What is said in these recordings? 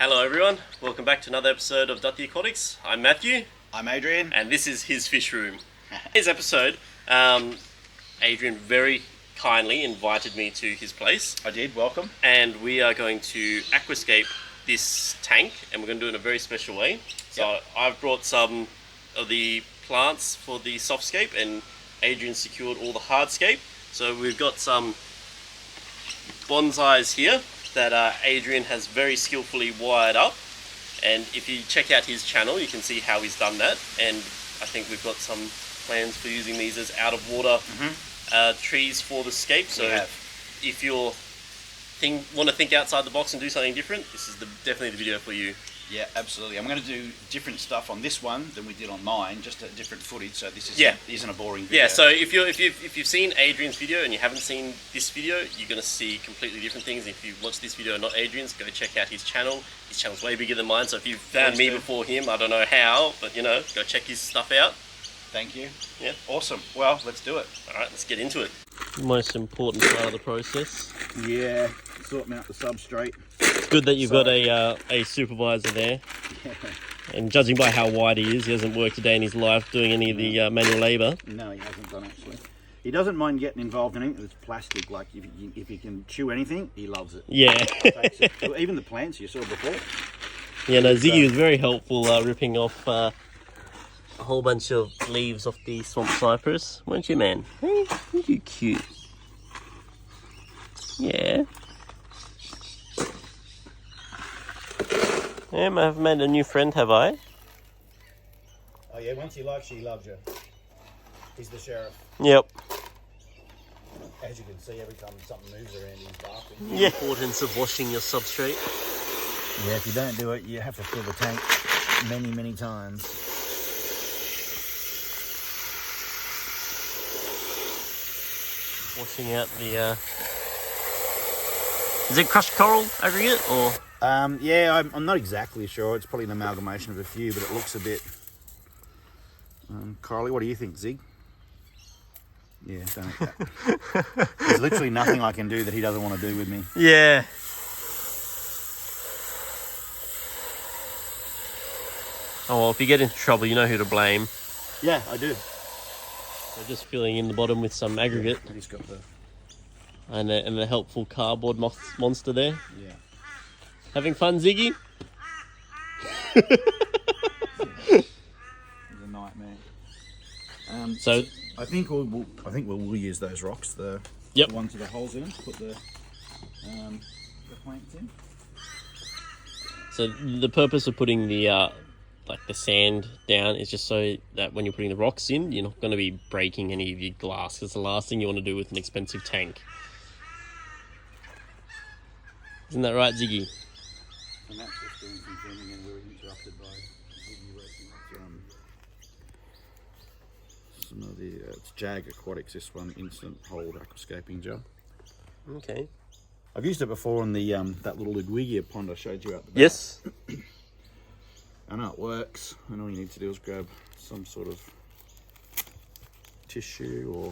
Hello everyone, welcome back to another episode of Dot the Aquatics. I'm Matthew. I'm Adrian. And this is his fish room. Today's episode, Adrian very kindly invited me to his place. I did, welcome. And we are going to aqua-scape this tank, and we're going to do it in a very special way. So I've brought some of the plants for the Substrate, and Adrian secured all the Hardscape. So we've got some bonsais here that Adrian has very skillfully wired up, and if you check out his channel you can see how he's done that. And I think we've got some plans for using these as out of water trees for the Scape. So if you want to think outside the box and do something different, this is definitely the video for you. Yeah, absolutely. I'm going to do different stuff on this one than we did on mine, just a different footage, so this isn't a boring video. Yeah, so if you've seen Adrian's video and you haven't seen this video, you're going to see completely different things. If you watch this video and not Adrian's, go check out his channel. His channel's way bigger than mine, so if you've found me before him, I don't know how, but you know, go check his stuff out. Thank you. Yeah. Awesome. Well, let's do it. Alright, let's get into it. Most important part of the process. Yeah, sorting out the substrate. It's good that you've got a supervisor there. And judging by how wide he is, he hasn't worked a day in his life doing any of the manual labour. No, he hasn't done actually. He doesn't mind getting involved in anything that's plastic. Like if he can chew anything, he loves it. Yeah. Even the plants you saw before. Yeah, no, Ziggy was very helpful ripping off a whole bunch of leaves off the swamp cypress. Weren't you, man? Hey, aren't you cute? Yeah. Yeah, I've made a new friend, have I? Oh yeah, once he likes you, he loves you. He's the sheriff. Yep. As you can see, every time something moves around, he's barking. Yeah. The importance of washing your substrate. Yeah, if you don't do it, you have to fill the tank many times. Washing out the... Is it crushed coral aggregate or...? Yeah, I'm not exactly sure. It's probably an amalgamation of a few, but it looks a bit... Carly, what do you think, Zig? Yeah, don't eat that. There's literally nothing I can do that he doesn't want to do with me. Yeah. Oh, well, if you get into trouble, you know who to blame. Yeah, I do. So just filling in the bottom with some aggregate. Yeah, he's got the... And a helpful cardboard monster there. Yeah. Having fun, Ziggy? He's a nightmare. So I think we'll use those rocks, the ones with the holes in them, put the planks in. So the purpose of putting the like the sand down is just so that when you're putting the rocks in, you're not going to be breaking any of your glass. It's the last thing you want to do with an expensive tank. Isn't that right, Ziggy? And that's just doing some filming, and we were interrupted by Ziggy working with some of the it's Jag Aquatics. This one, instant hold aqua-scaping gel. Okay. I've used it before on the that little Ludwigia pond I showed you out the back. Yes. I know it works, and all you need to do is grab some sort of tissue or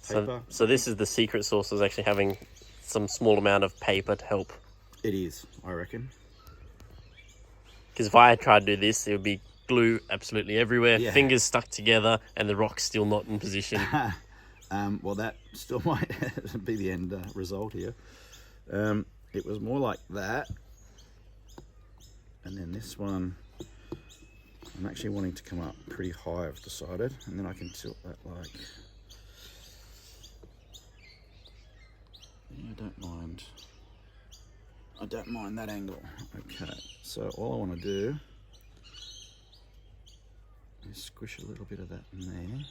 paper. So this is the secret sauce, is actually having some small amount of paper to help. It is, I reckon. Because if I had tried to do this, it would be glue absolutely everywhere, fingers stuck together, and the rock's still not in position. Well, that still might be the end result here. It was more like that. And then this one, I'm actually wanting to come up pretty high, I've decided. And then I can tilt that like... Yeah, I don't mind that angle. Okay, so all I want to do is squish a little bit of that in there.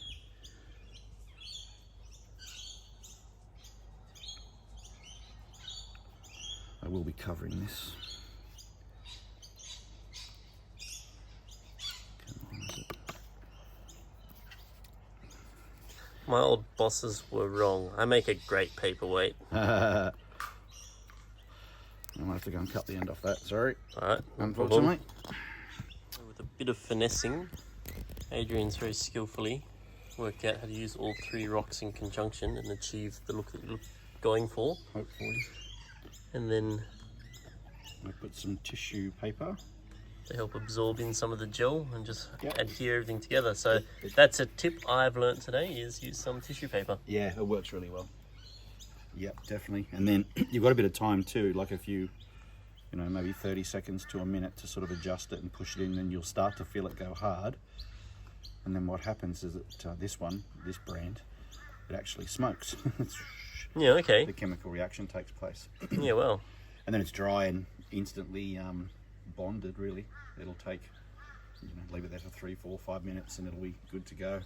I will be covering this. My old bosses were wrong. I make a great paperweight. I'm going to have to go and cut the end off that, sorry. Alright. Unfortunately. With a bit of finessing, Adrian's very skillfully worked out how to use all three rocks in conjunction and achieve the look that you're going for. Hopefully. And then I put some tissue paper to help absorb in some of the gel and just adhere everything together. So that's a tip I've learned today, is use some tissue paper. Yeah, it works really well. Yep, definitely. And then you've got a bit of time too, like if you know, maybe 30 seconds to a minute to sort of adjust it and push it in, and you'll start to feel it go hard. And then what happens is that this brand, it actually smokes. Yeah, okay. The chemical reaction takes place. Yeah, well. And then it's dry and instantly bonded, really. It'll take, leave it there for 3, 4, 5 minutes and it'll be good to go.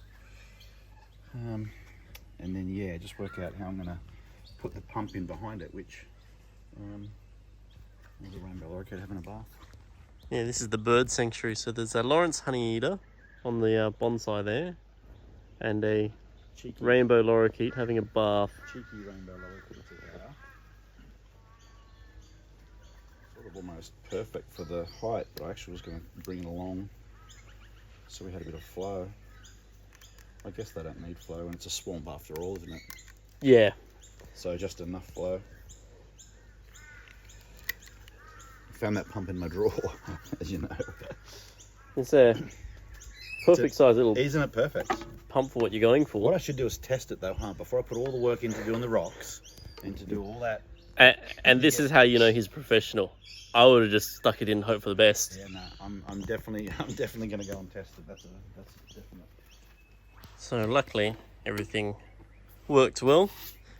And then, yeah, just work out how I'm going to put the pump in behind it, which, there's a rainbow lorikeet having a bath. Yeah, this is the bird sanctuary. So there's a Lawrence honeyeater on the bonsai there, and a cheeky rainbow lorikeet having a bath. Cheeky rainbow lorikeet they are. Sort of almost perfect for the height, but I actually was going to bring it along so we had a bit of flow. I guess they don't need flow, and it's a swamp after all, isn't it? Yeah. So just enough flow. Found that pump in my drawer, as you know. It's a perfect size little. Isn't it perfect? Pump for what you're going for. What I should do is test it though, huh? Before I put all the work into doing the rocks and to do all that. And this is how you know he's professional. I would have just stuck it in, hope for the best. Yeah, no, I'm definitely going to go and test it. That's definite. So luckily everything worked well.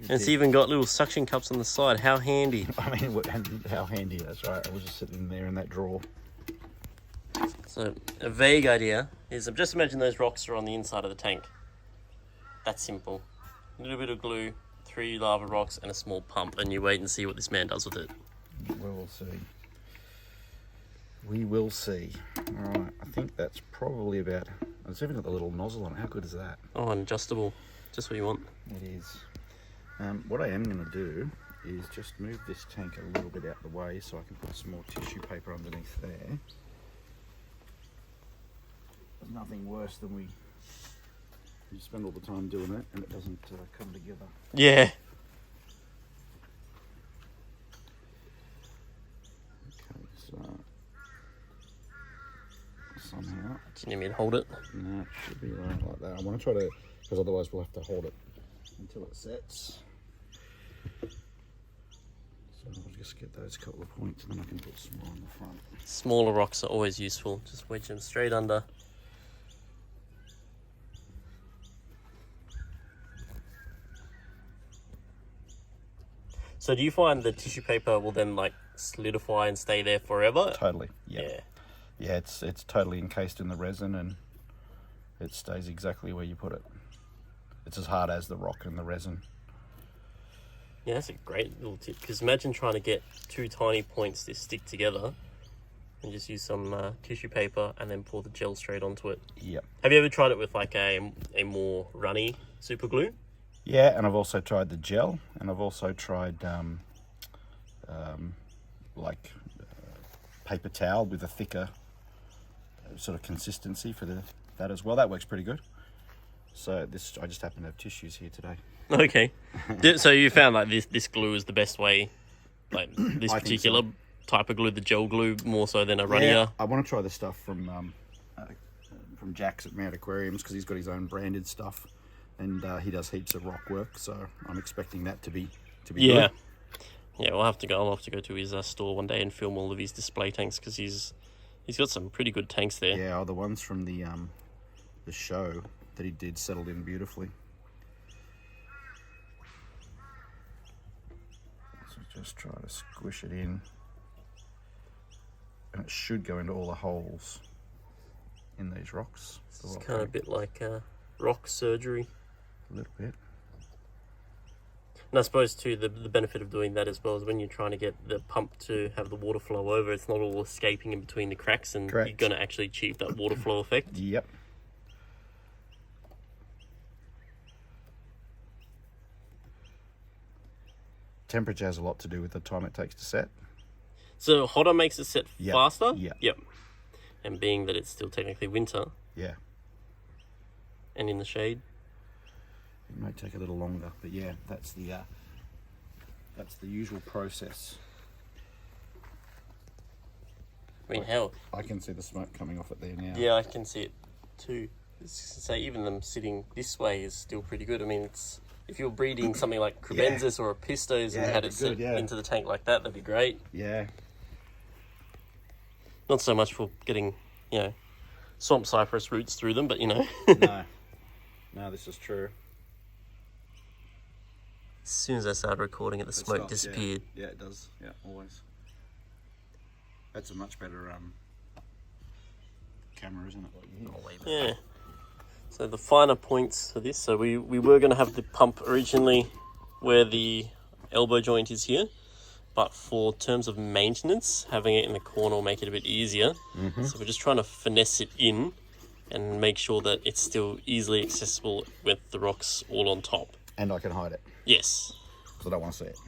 And it's even got little suction cups on the side. How handy. I mean, how handy, that's right. I was just sitting in there in that drawer. So a vague idea is, just imagine those rocks are on the inside of the tank. That's simple. A little bit of glue, 3 lava rocks and a small pump, and you wait and see what this man does with it. We will see. We will see. Alright, I think that's probably about... It's even got the little nozzle on it. How good is that? Oh, and adjustable. Just what you want. It is. What I am going to do is just move this tank a little bit out of the way so I can put some more tissue paper underneath there. There's nothing worse than you spend all the time doing it and it doesn't come together. Yeah. Okay, so somehow... Do you need me to hold it? No, it should be right like that. I want to try to, because otherwise we'll have to hold it until it sets. So I'll just get those couple of points and then I can put some more on the front. Smaller rocks are always useful. Just wedge them straight under. So do you find the tissue paper will then like solidify and stay there forever? Totally, yeah. Yeah, it's totally encased in the resin and it stays exactly where you put it. It's as hard as the rock and the resin. Yeah, that's a great little tip, because imagine trying to get 2 tiny points to stick together and just use some tissue paper and then pour the gel straight onto it. Yep. Have you ever tried it with like a more runny super glue? Yeah, and I've also tried the gel, and I've also tried paper towel with a thicker sort of consistency for that as well. That works pretty good. So I just happen to have tissues here today. Okay. So you found like this glue is the best way, like this particular type of glue, the gel glue, more so than a runnier? Yeah, I want to try the stuff from Jack's at Mount Aquariums, because he's got his own branded stuff, and he does heaps of rock work. So I'm expecting that to be good. Yeah, I'll have to go to his store one day and film all of his display tanks, because he's got some pretty good tanks there. Yeah, the ones from the show that he did settled in beautifully. So just try to squish it in, and it should go into all the holes in these rocks. It's kind of a bit like rock surgery. A little bit. And I suppose too, the benefit of doing that as well is when you're trying to get the pump to have the water flow over, it's not all escaping in between the cracks, and Correct. You're going to actually achieve that water flow effect. Yep. Temperature has a lot to do with the time it takes to set. So hotter makes it set faster? Yep. And being that it's still technically winter. Yeah. And in the shade. It may take a little longer, but yeah, that's the usual process. I mean, hell. I can see the smoke coming off it there now. Yeah, I can see it too. Say even them sitting this way is still pretty good. I mean, it's if you're breeding something like Crebensis or a Pistos and had it set into the tank like that, that'd be great. Yeah. Not so much for getting, you know, swamp cypress roots through them, but you know. No, this is true. As soon as I started recording it, the smoke disappeared. Yeah, it does. Yeah, always. That's a much better camera, isn't it? Yeah. So the finer points for this. So we were going to have the pump originally where the elbow joint is here, but for terms of maintenance, having it in the corner will make it a bit easier. So we're just trying to finesse it in and make sure that it's still easily accessible with the rocks all on top. And I can hide it. Yes. Because I don't want to see it.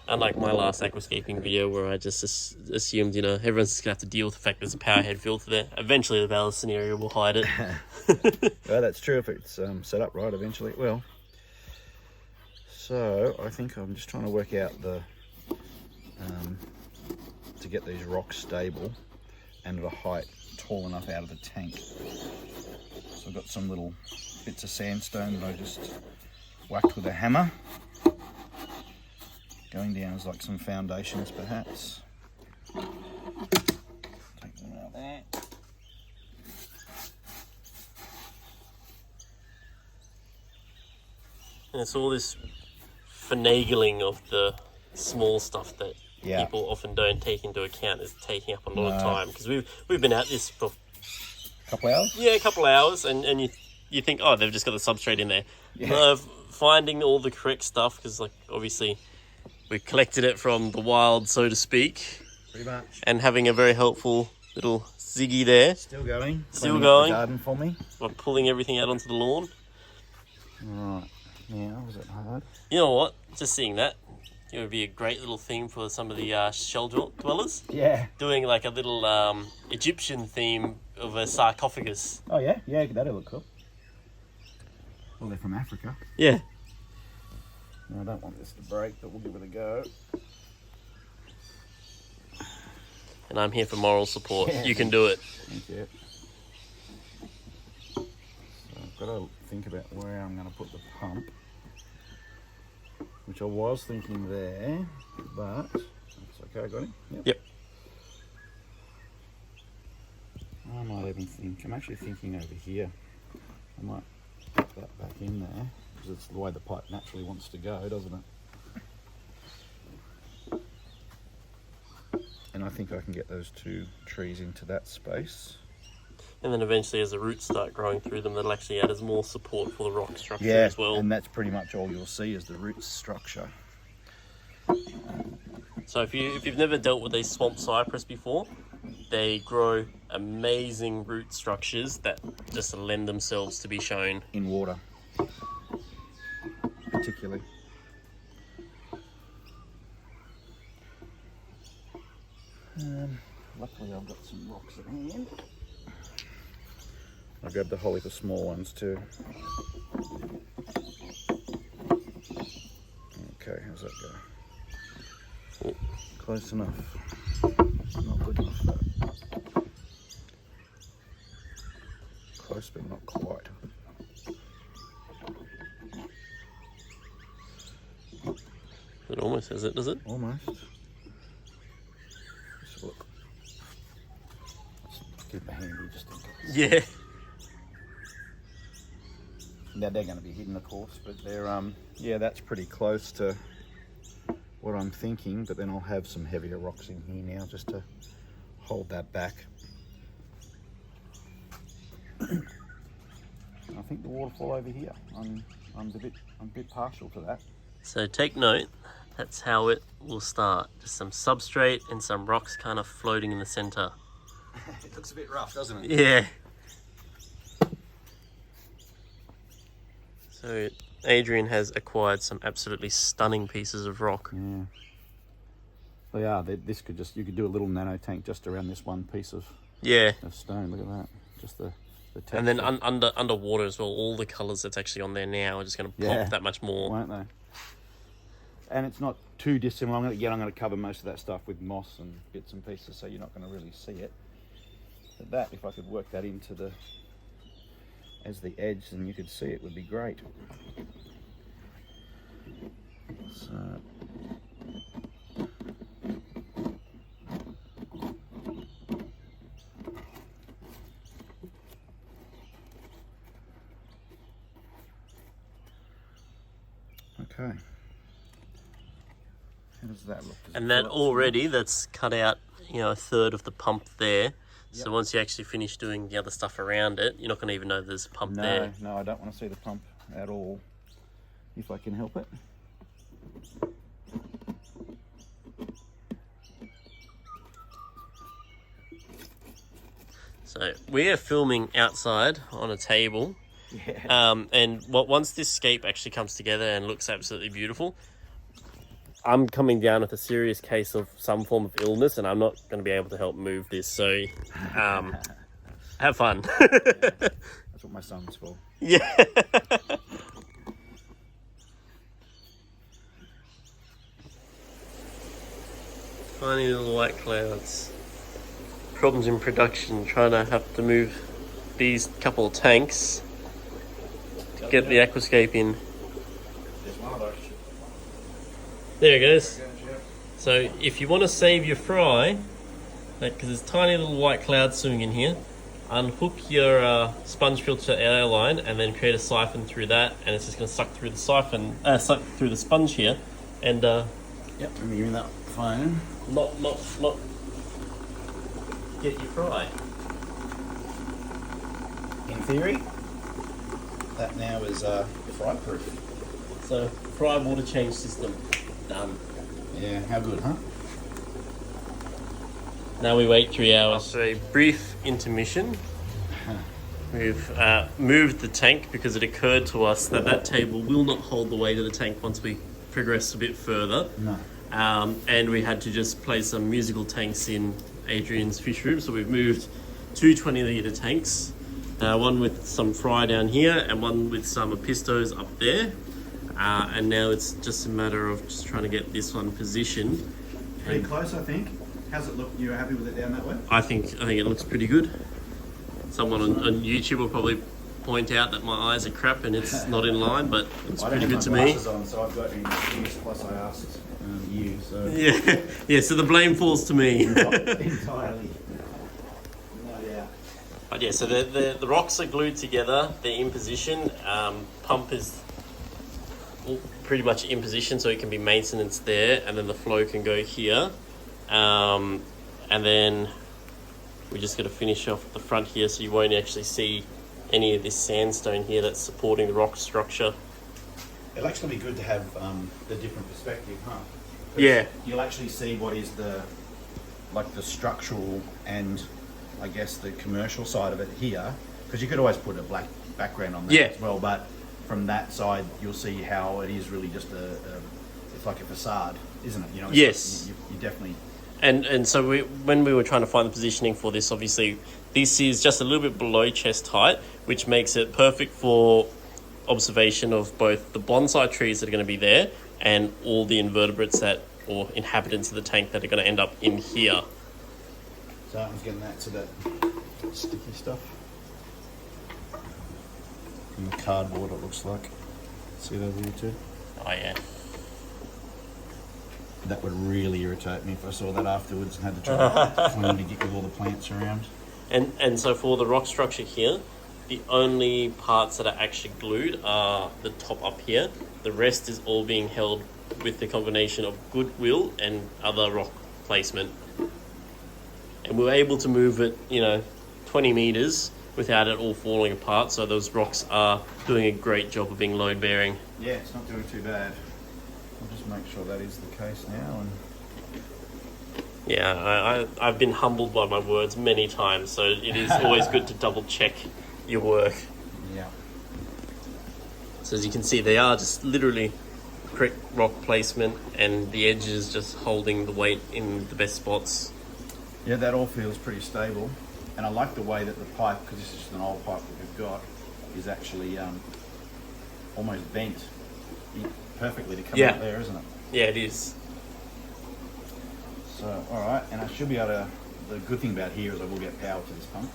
Unlike my last aqua-scaping video where I just assumed, you know, everyone's just going to have to deal with the fact there's a power head filter there. Eventually the ballast area will hide it. Well, that's true if it's set up right eventually. Well, so I think I'm just trying to work out the to get these rocks stable and at a height tall enough out of the tank. So I've got some little bits of sandstone that I just whacked with a hammer. Going down as like some foundations perhaps. Take them out there. And it's all this finagling of the small stuff that people often don't take into account is taking up a lot of time. Because we've been at this for a couple hours? Yeah, a couple of hours, and you think, oh, they've just got the substrate in there. Yeah. Finding all the correct stuff, because like obviously we collected it from the wild, so to speak. Pretty much. And having a very helpful little Ziggy there. Still going. Still going. The garden for me. By pulling everything out onto the lawn. Right. Now, was it hard? You know what? Just seeing that, it would be a great little theme for some of the shell dwellers. Yeah. Doing like a little Egyptian theme of a sarcophagus. Oh yeah? Yeah, that'll look cool. Well, they're from Africa. Yeah. No, I don't want this to break, but we'll give it a go. And I'm here for moral support. Yeah. You can do it. Thank you. So I've got to think about where I'm going to put the pump. Which I was thinking there, but it's okay, got it? Yep. I might even think, I'm actually thinking over here. I might put that back in there, because it's the way the pipe naturally wants to go, doesn't it? And I think I can get those two trees into that space. And then eventually as the roots start growing through them, that'll actually add as more support for the rock structure as well. And that's pretty much all you'll see is the root structure. So if you've never dealt with these swamp cypress before, they grow amazing root structures that just lend themselves to be shown. In water, particularly. Luckily I've got some rocks at hand. I grabbed a whole heap of small ones too. Okay, how's that go? Close enough. Not good enough though. Close but not quite. It almost has it, does it? Almost. Let's have a look. Let's keep a handy just in case. Yeah. Now they're going to be hidden, of course, but they're yeah, that's pretty close to what I'm thinking. But then I'll have some heavier rocks in here now just to hold that back. I think the waterfall over here. I'm a bit partial to that. So take note. That's how it will start. Just some substrate and some rocks kind of floating in the center. It looks a bit rough, doesn't it? Yeah. So Adrian has acquired some absolutely stunning pieces of rock. Yeah. They are. This could you could do a little nano tank just around this one piece of stone. Look at that. Just the texture. And then underwater as well. All the colours that's actually on there now are just going to pop that much more. Won't they? and it's not too dissimilar. Again, I'm going to cover most of that stuff with moss and bits and pieces, so you're not going to really see it. But that, if I could work that into the as the edge, then you could see it, would be great. So. Okay. How does that look? And that already, that's cut out, you know, a third of the pump there. Yep. So once you actually finish doing the other stuff around it, you're not going to even know there's a pump there. No, I don't want to see the pump at all, if I can help it. So we are filming outside on a table. Yeah. And once this scape actually comes together and looks absolutely beautiful, I'm coming down with a serious case of some form of illness, and I'm not going to be able to help move this. So, have fun. Yeah, that's what my son's for. Yeah. Tiny little white clouds. Problems in production, trying to have to move these couple of tanks to get the aquascape in. There's one of those. There it goes. So if you want to save your fry, because there's tiny little white clouds swimming in here, unhook your sponge filter air line and then create a siphon through that, and it's just going to suck through the siphon, suck through the sponge here, and yep. Let me give you that phone. not get your fry. In theory, that now is fry proof. So fry water change system done. Yeah, how good, huh? Now we wait 3 hours. After a brief intermission, we've moved the tank because it occurred to us that that table will not hold the weight of the tank once we progress a bit further. No. And we had to just place some musical tanks in Adrian's Fishroom. So we've moved two 20-litre tanks, one with some fry down here and one with some apistos up there. And now it's just a matter of just trying to get this one positioned. Pretty close, I think. How's it look? You're happy with it down that way? I think it looks pretty good. Someone on YouTube will probably point out that my eyes are crap and it's not in line, but it's pretty good to me. I don't have my glasses on, so I've got an excuse, plus I asked you, so... Yeah, so the blame falls to me. Entirely. No doubt. But yeah, so the rocks are glued together, they're in position. Pump is pretty much in position, so it can be maintenance there, and then the flow can go here. And then we're just going to finish off the front here, so you won't actually see any of this sandstone here that's supporting the rock structure. It'll actually be good to have the different perspective, huh? Yeah. You'll actually see what is the structural and I guess the commercial side of it here, because you could always put a black background on that as well, but from that side you'll see how it is really just it's like a facade, isn't it? You know, yes. Like you definitely... And so when we were trying to find the positioning for this, obviously this is just a little bit below chest height, which makes it perfect for observation of both the bonsai trees that are going to be there and all the invertebrates or inhabitants of the tank that are going to end up in here. So I was getting that to that sticky stuff. And the cardboard, it looks like. See that over here too? Oh yeah. That would really irritate me if I saw that afterwards and had to try to get with all the plants around. And so for the rock structure here, the only parts that are actually glued are the top up here. The rest is all being held with the combination of goodwill and other rock placement. And we were able to move it, 20 meters without it all falling apart. So those rocks are doing a great job of being load bearing. Yeah, it's not doing too bad. I'll just make sure that is the case now. And yeah, I've been humbled by my words many times, so it is always good to double check your work. Yeah. So as you can see, they are just literally correct rock placement, and the edges just holding the weight in the best spots. Yeah, that all feels pretty stable. And I like the way that the pipe, because this is just an old pipe that we've got, is actually almost bent perfectly to come out there, isn't it? Yeah, it is. So, all right, and I should be able to. The good thing about here is I will get power to this pump.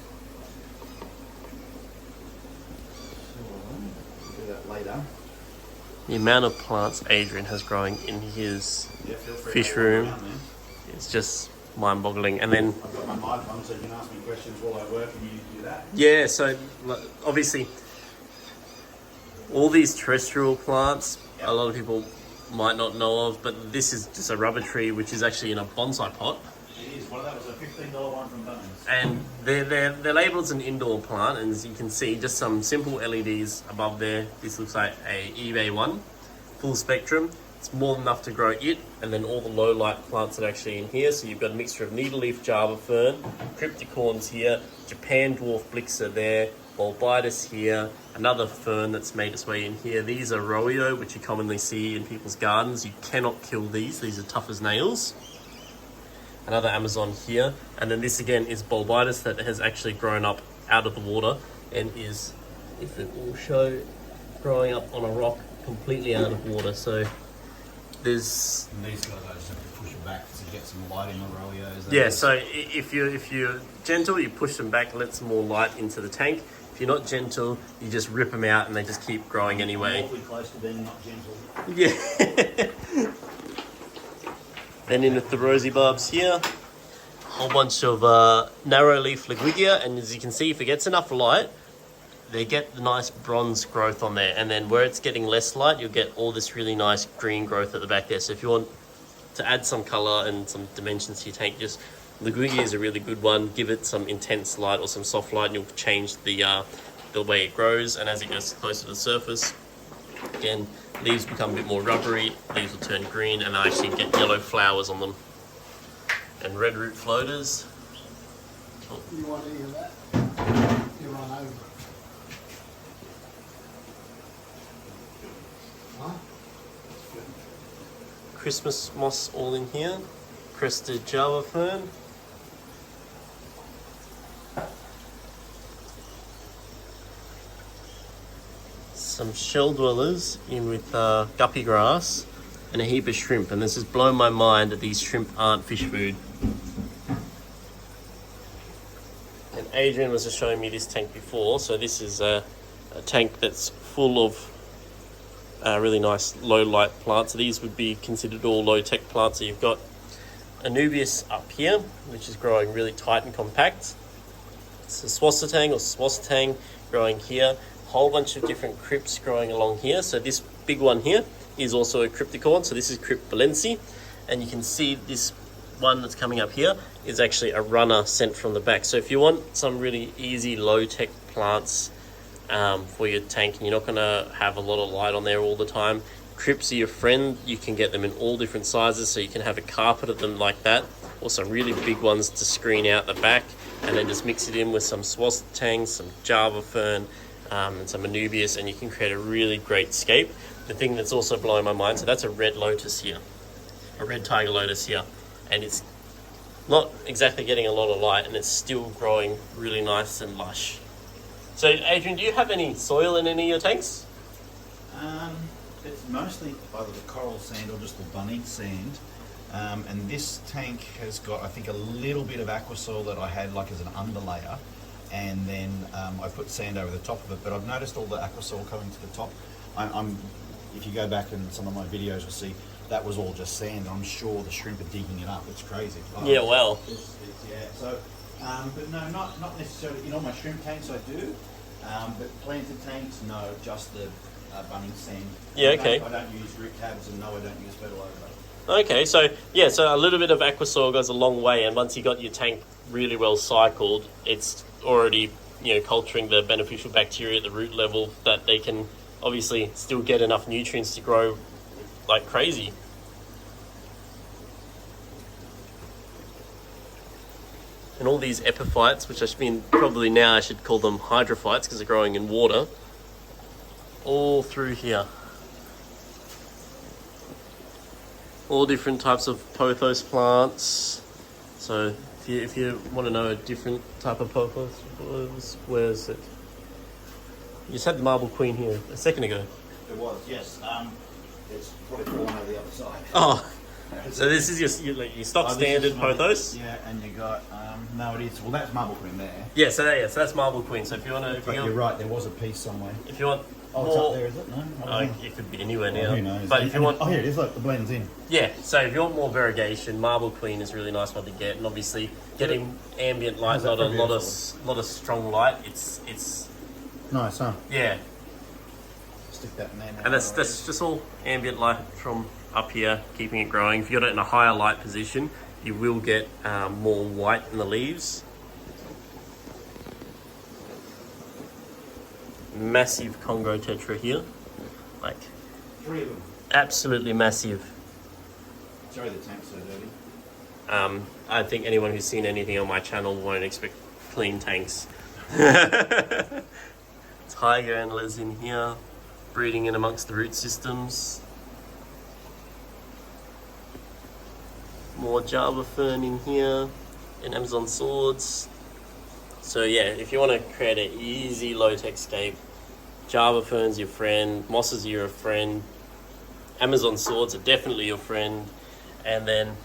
So, we'll do that later. The amount of plants Adrian has growing in his fish room is just mind-boggling. And then I've got my mic on, so you can ask me questions while I work, and you do that. yeah, so obviously all these terrestrial plants, a lot of people might not know of, but this is just a rubber tree which is actually in a bonsai pot. It is. Well, that was a $15 one from Bones. And they're labelled as an indoor plant, and as you can see, just some simple LEDs above there. This looks like a eBay one, full spectrum. It's more than enough to grow it, and then all the low light plants that are actually in here. So you've got a mixture of needleleaf Java fern, crypticorns here, Japan dwarf blixer there, bulbitis here, another fern that's made its way in here. These are roeo, which you commonly see in people's gardens. You cannot kill these are tough as nails. Another Amazon here, and then this again is bulbitis that has actually grown up out of the water and is, if it will show, growing up on a rock completely out of water. So there's... And these guys, I just have to push them back to get some light in the roeos. Yeah, so if you're gentle, you push them back, let some more light into the tank. If you're not gentle, you just rip them out and they just keep growing anyway. Awfully close to being not gentle. Yeah. Then in with the rosy bulbs here, a whole bunch of narrow leaf Liguigia, and as you can see, if it gets enough light, they get the nice bronze growth on there, and then where it's getting less light, you'll get all this really nice green growth at the back there. So if you want to add some colour and some dimensions to your tank, just Liguigia is a really good one. Give it some intense light or some soft light, and you'll change the way it grows. And as it goes closer to the surface, again, leaves become a bit more rubbery, leaves will turn green, and I actually get yellow flowers on them. And red root floaters. Oh. You want any of that? You run over. Huh? Christmas moss all in here. Crested Java fern. Some shell dwellers in with guppy grass and a heap of shrimp, and this has blown my mind that these shrimp aren't fish food. And Adrian was just showing me this tank before, so this is a tank that's full of really nice low light plants. So these would be considered all low tech plants. So you've got Anubias up here, which is growing really tight and compact. It's a swasitang growing here. Whole bunch of different crypts growing along here. So this big one here is also a crypticorn. So this is Crypt Valensi, and you can see this one that's coming up here is actually a runner sent from the back. So if you want some really easy low-tech plants for your tank, and you're not going to have a lot of light on there all the time, crypts are your friend. You can get them in all different sizes, so you can have a carpet of them like that, or some really big ones to screen out the back, and then just mix it in with some swasitang, some Java fern, and some Anubias, and you can create a really great scape. The thing that's also blowing my mind, so that's a red lotus here, a red tiger lotus here, and it's not exactly getting a lot of light, and it's still growing really nice and lush. So Adrian, do you have any soil in any of your tanks? It's mostly either the coral sand or just the bunny sand. And this tank has got, I think, a little bit of aqua soil that I had like as an underlayer, and then I put sand over the top of it. But I've noticed all the aqua soil coming to the top. If you go back in some of my videos, you'll see that was all just sand. I'm sure the shrimp are digging it up. It's crazy. Yeah, well. Yeah. So, but no, not necessarily in all my shrimp tanks. I do, but planted tanks, no, just the bunny sand. Yeah, okay. I don't use root tabs, and no, I don't use fertilizer. Okay, so yeah, so a little bit of aqua soil goes a long way, and once you got your tank really well cycled, it's already, culturing the beneficial bacteria at the root level that they can obviously still get enough nutrients to grow like crazy. And all these epiphytes, which probably now I should call them hydrophytes because they're growing in water, all through here. All different types of pothos plants. So if you want to know a different type of pothos, where is it? You just had the marble queen here a second ago. It was, yes. It's probably fallen over the other side. Oh, so this is your stock standard pothos? Yeah, and you got, no it is, well that's marble queen there. Yeah, so that's marble queen. So if you want to... But you're right, there was a piece somewhere. If you want Oh, more... it's up there, is it? No? Oh, it could be anywhere now. Who knows? But if you want... Oh, here it is, look, the blends in. Yeah, so if you want more variegation, marble queen is a really nice one to get, and obviously getting ambient light, not a lot of strong light. It's nice, huh? Yeah. Stick that in there now. And that's just all ambient light from up here, keeping it growing. If you got it in a higher light position, you will get more white in the leaves. Massive Congo tetra here, like 3 of them. absolutely massive. Sorry the tank's so dirty. I think anyone who's seen anything on my channel won't expect clean tanks. Tiger antlers in here, breeding in amongst the root systems. More Java fern in here, and Amazon swords. So yeah, if you want to create an easy low-tech scape, Java fern's your friend, mosses are your friend, Amazon swords are definitely your friend, and then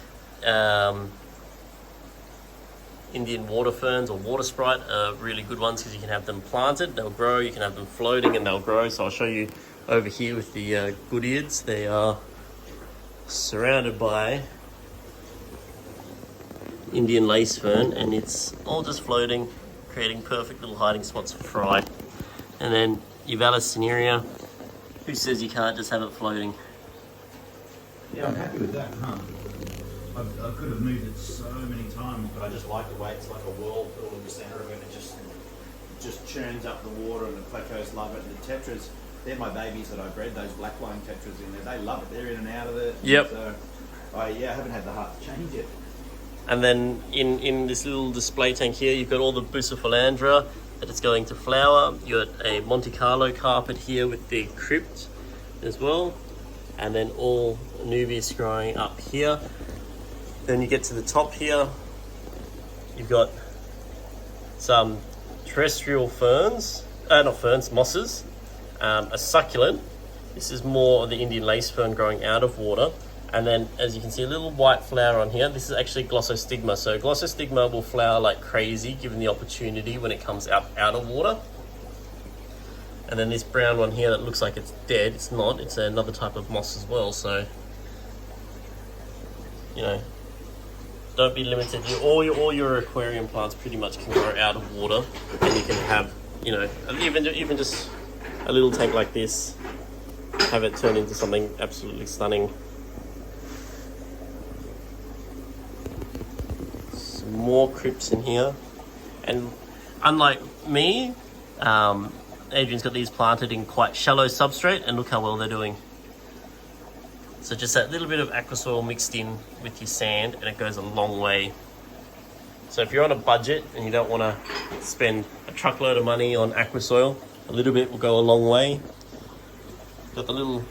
Indian water ferns or water sprite are really good ones because you can have them planted, they'll grow, you can have them floating and they'll grow. So I'll show you over here with the good ears. They are surrounded by Indian lace fern and it's all just floating, creating perfect little hiding spots for fry. And then Euvalis cinerea, who says you can't just have it floating? Yeah, I'm happy with that, huh? I could have moved it so many times, but I just like the way it's like a whirlpool in the centre of it. It just churns up the water, and the plecos love it. And the tetras, they're my babies that I bred, those black line tetras in there. They love it. They're in and out of it. Yep. So, I haven't had the heart to change it. And then in this little display tank here, you've got all the Bucephalandra that it's going to flower. You've got a Monte Carlo carpet here with the crypt as well. And then all Anubias growing up here. Then you get to the top here, you've got some terrestrial ferns, not ferns, mosses, a succulent. This is more of the Indian lace fern growing out of water. And then, as you can see, a little white flower on here. This is actually glossostigma. So glossostigma will flower like crazy given the opportunity when it comes out of water. And then this brown one here that looks like it's dead, it's not. It's another type of moss as well. So, you know, don't be limited. All your aquarium plants pretty much can grow out of water, and you can have, you know, even just a little tank like this, have it turn into something absolutely stunning. Some more crypts in here, and unlike me, Adrian's got these planted in quite shallow substrate, and look how well they're doing. So just that little bit of aqua soil mixed in with your sand, and it goes a long way. So if you're on a budget and you don't want to spend a truckload of money on aqua soil, a little bit will go a long way. Got the little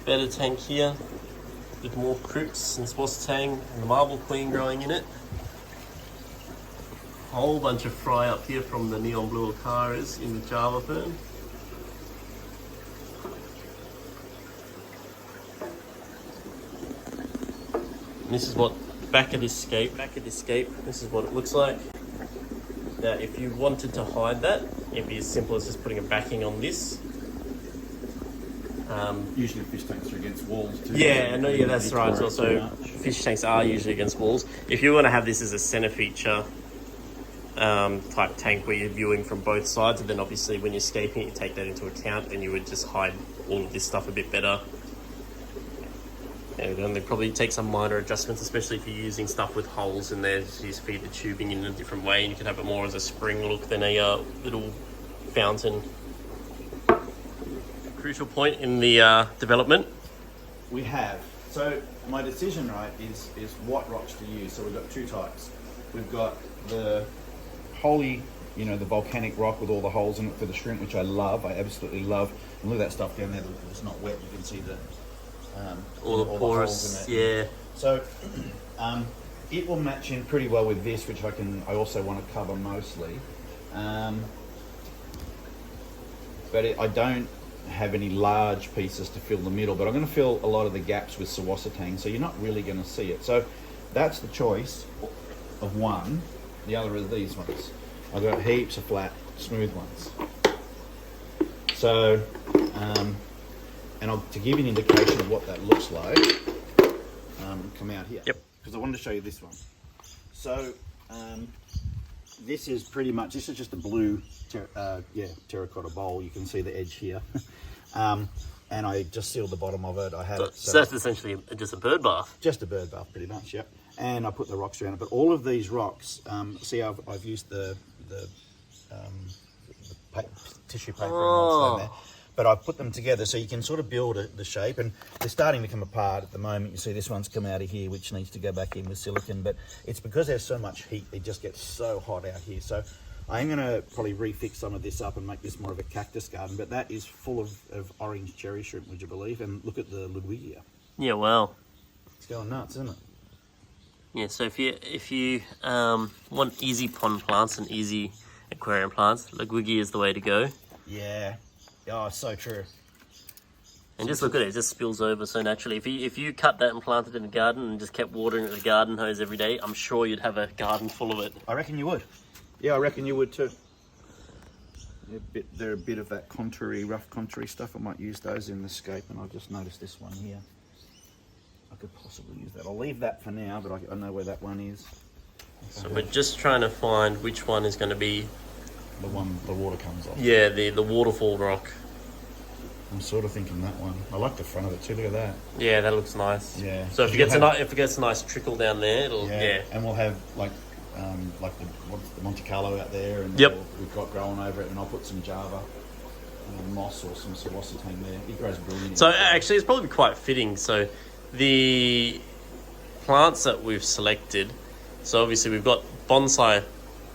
better tank here with more crypts and swasitang and the marble queen growing in it. Whole bunch of fry up here from the neon blue acaras in the Java fern. And this is what back of this scape, this is what it looks like. Now if you wanted to hide that, it'd be as simple as just putting a backing on this. Usually fish tanks are against walls too. Yeah, no, yeah, that's right. Also, fish tanks are usually against walls. If you want to have this as a center feature type tank where you're viewing from both sides, and then obviously when you're scaping it, you take that into account, and you would just hide all of this stuff a bit better. And then they probably take some minor adjustments, especially if you're using stuff with holes in there. So you just feed the tubing in a different way, and you can have it more as a spring look than a little fountain. Crucial point in the development. We have. So my decision, right, is what rocks to use. So we've got two types. We've got the holy, you know, the volcanic rock with all the holes in it for the shrimp, which I love. I absolutely love. And look at that stuff down there. It's not wet. You can see the all the porous, yeah. So it will match in pretty well with this, which I also want to cover mostly. But I don't have any large pieces to fill the middle, but I'm going to fill a lot of the gaps with Sawasatang, so you're not really going to see it. So that's the choice of one. The other are these ones. I've got heaps of flat, smooth ones. So, and to give you an indication of what that looks like, come out here. Yep. Because I wanted to show you this one. So, this is pretty much, this is just a blue terracotta bowl. You can see the edge here. And I just sealed the bottom of it. I had it. So that's essentially just a bird bath. Just a bird bath, pretty much, yep. And I put the rocks around it. But all of these rocks, see, I've used the tissue paper and all there. But I've put them together so you can sort of build the shape, and they're starting to come apart at the moment. You see this one's come out of here, which needs to go back in with silicone, but it's because there's so much heat, it just gets so hot out here. So I'm going to probably refix some of this up and make this more of a cactus garden, but that is full of orange cherry shrimp, would you believe? And look at the Ludwigia. Yeah, wow. It's going nuts, isn't it? Yeah, so if you want easy pond plants and easy aquarium plants, Ludwigia is the way to go. Yeah. Oh, so true. And just look at it, it just spills over so naturally. If you cut that and planted it in a garden and just kept watering it with a garden hose every day, I'm sure you'd have a garden full of it. I reckon you would. Yeah, I reckon you would too. They're a bit of that contoury, rough contoury stuff. I might use those in the Scape, and I've just noticed this one here. I could possibly use that. I'll leave that for now, but I know where that one is. So we're just trying to find which one is going to be... The one the water comes off. Yeah, the waterfall rock. I'm sort of thinking that one. I like the front of it too, look at that. Yeah, that looks nice. Yeah. So if it gets a nice trickle down there, it'll... Yeah. And we'll have like the Monte Carlo out there, and yep. We've got growing over it, and I'll put some Java moss or some Sawasatang there. It grows brilliant. So actually it's probably quite fitting. So the plants that we've selected, so obviously we've got bonsai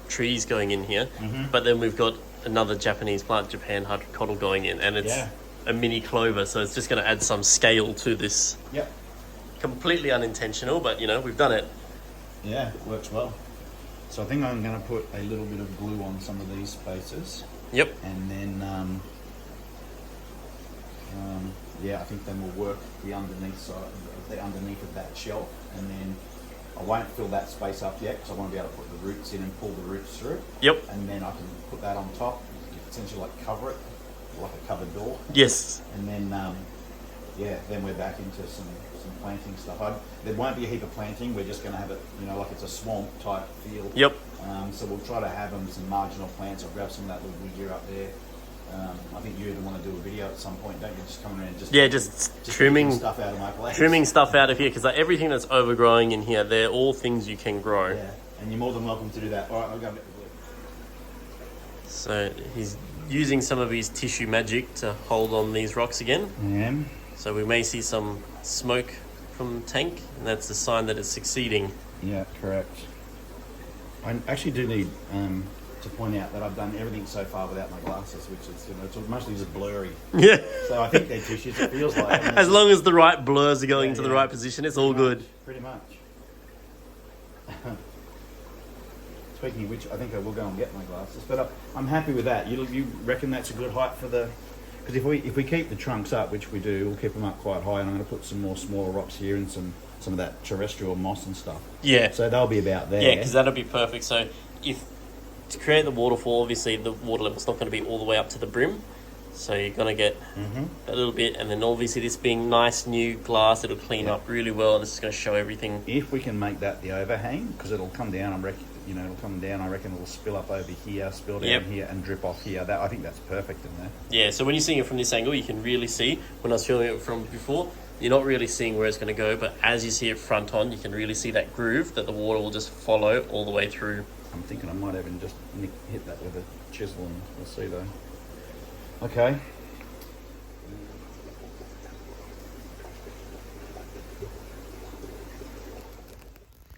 trees going in here, but then we've got another Japanese plant, Japan hydrocotyle, going in, and it's a mini clover, so it's just going to add some scale to this. Yep. Completely unintentional, but you know, we've done it. Yeah, it works well. So I think I'm going to put a little bit of glue on some of these spaces. Yep. And then, I think then we'll work the underneath of that shelf, and then I won't fill that space up yet because I want to be able to put the roots in and pull the roots through. Yep. And then I can put that on top, essentially like cover it, like a covered door. Yes. And then, then we're back into some planting stuff. There won't be a heap of planting. We're just going to have it, like it's a swamp type feel. Yep. So we'll try to have some marginal plants. I'll grab some of that little wood gear up there. I think you even want to do a video at some point, don't you? Just coming around and just trimming stuff out of my place. Trimming stuff out of here, because everything that's overgrowing in here, they're all things you can grow. Yeah, and you're more than welcome to do that. All right, I'll go and get the glue. So he's using some of his tissue magic to hold on these rocks again. Yeah. So we may see some smoke from the tank, and that's a sign that it's succeeding. Yeah, correct. I actually do need to point out that I've done everything so far without my glasses, which is, it's mostly just blurry. Yeah. So I think they're tissues, it feels like. As long as the right blurs are going to the right position, it's all good. Pretty much. Speaking of which, I think I will go and get my glasses, but I'm happy with that. You reckon that's a good height for the... Because if we keep the trunks up, which we do, we'll keep them up quite high, and I'm going to put some more smaller rocks here and some of that terrestrial moss and stuff. Yeah. So they'll be about there. Yeah, because that'll be perfect. So to create the waterfall, obviously the water level's not going to be all the way up to the brim. So you're going to get a little bit, and then obviously this being nice new glass, it'll clean up really well. This is going to show everything. If we can make that the overhang, because it'll come down, it'll come down, I reckon it'll spill up over here, spill down here, and drip off here. I think that's perfect in there. Yeah, so when you're seeing it from this angle, you can really see, when I was filming it from before, you're not really seeing where it's going to go, but as you see it front on, you can really see that groove that the water will just follow all the way through. I'm thinking I might even just hit that with a chisel, and we'll see though. Okay.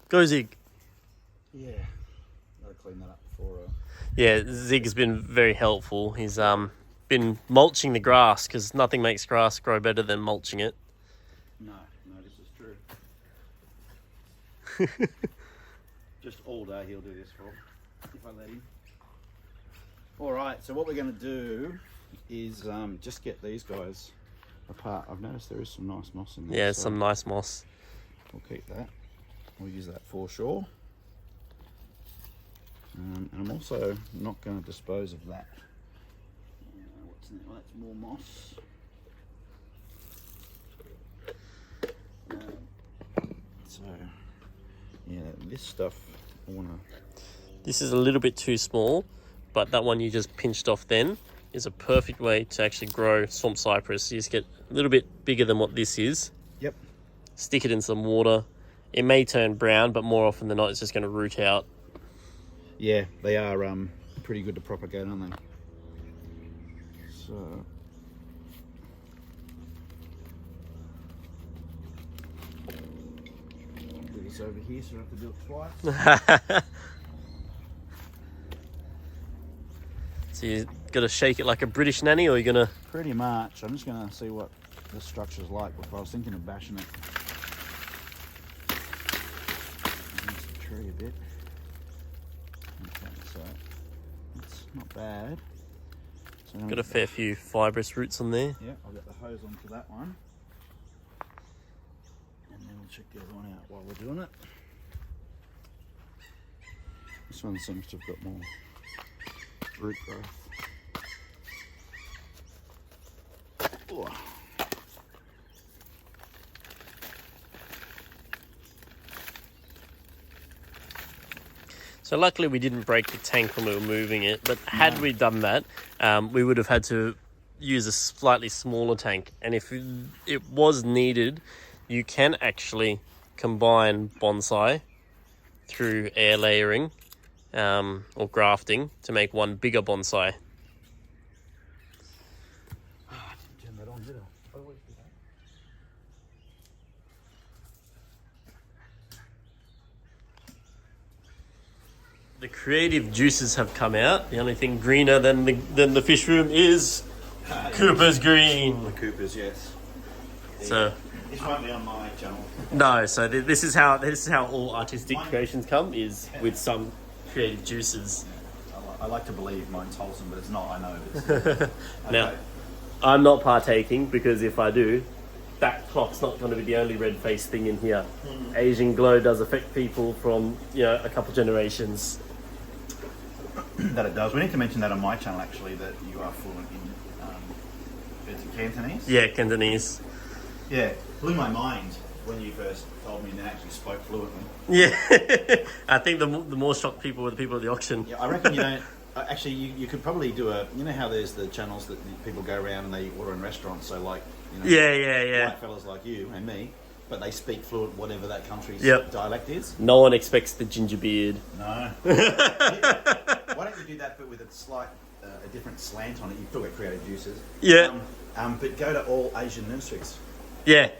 Go Zig. Yeah. Gotta clean that up before. Yeah, Zig's been very helpful. He's been mulching the grass, because nothing makes grass grow better than mulching it. No, this is true. Just all day he'll do this for, if I let him. All right, so what we're going to do is just get these guys apart. I've noticed there is some nice moss in there. Yeah, so some nice moss. we'll keep that. We'll use that for sure. And I'm also not going to dispose of that. What's in there? Well, that's more moss. So, yeah, this stuff I want to... This is a little bit too small, but that one you just pinched off then is a perfect way to actually grow swamp cypress. You just get a little bit bigger than what this is. Yep. Stick it in some water. It may turn brown, but more often than not, it's just going to root out. Yeah, they are pretty good to propagate, aren't they? So... I'll do this over here so I have to do it twice. So you got to shake it like a British nanny, or you're going to... Pretty much. I'm just going to see what the structure's like before I was thinking of bashing it against the tree a bit. Okay, so it's not bad. So Got a fair few fibrous roots on there. Yeah, I'll get the hose onto that one. And then we'll check the other one out while we're doing it. This one seems to have got more root growth. Oh. So luckily we didn't break the tank when we were moving it, but had we done that, we would have had to use a slightly smaller tank. And if it was needed, you can actually combine bonsai through air layering or grafting to make one bigger bonsai. I didn't turn that on, did I? I always do that. The creative juices have come out. The only thing greener than the fish room is Cooper's green. The Coopers, yes. So This won't be on my channel. no, so this is how all artistic creations come, is with some creative juices. I like to believe mine's wholesome, but it's not. I know it's Now, I'm not partaking because if I do, that clock's not going to be the only red-faced thing in here. Asian glow does affect people from a couple generations. that it does. We need to mention that on my channel actually, that you are fluent in it's Cantonese. Yeah, Cantonese. Yeah, blew my mind when you first told me and actually spoke fluently. Yeah, I think the more shocked people were the people at the auction. Yeah, I reckon you don't. Actually, you could probably do a. You know how there's the channels that people go around and they order in restaurants. So like, Yeah. white fellas like you and me, but they speak fluent whatever that country's Yep. dialect is. No one expects the ginger beard. No. Why don't you do that, but with a slight, a different slant on it? You've still got creative juices. Yeah. But go to all Asian nurseries. Yeah.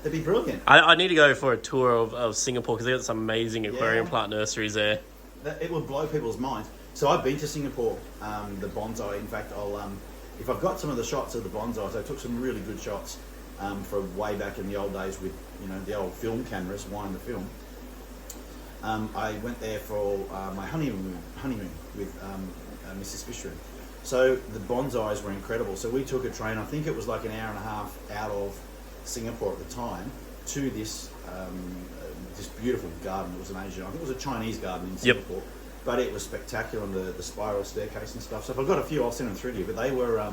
That'd be brilliant. I need to go for a tour of Singapore because they got some amazing aquarium plant nurseries there. It would blow people's minds. So I've been to Singapore, the bonsai. In fact, if I've got some of the shots of the bonsais, I took some really good shots for way back in the old days with the old film cameras, wind the film. I went there for my honeymoon with Mrs. Fishroom. So the bonsais were incredible. So we took a train. I think it was like an hour and a half out of Singapore at the time to this beautiful garden. It was an Asian. I think it was a Chinese garden in Singapore. Yep. But it was spectacular, and the spiral staircase and stuff. So if I've got a few, I'll send them through to you. But they were,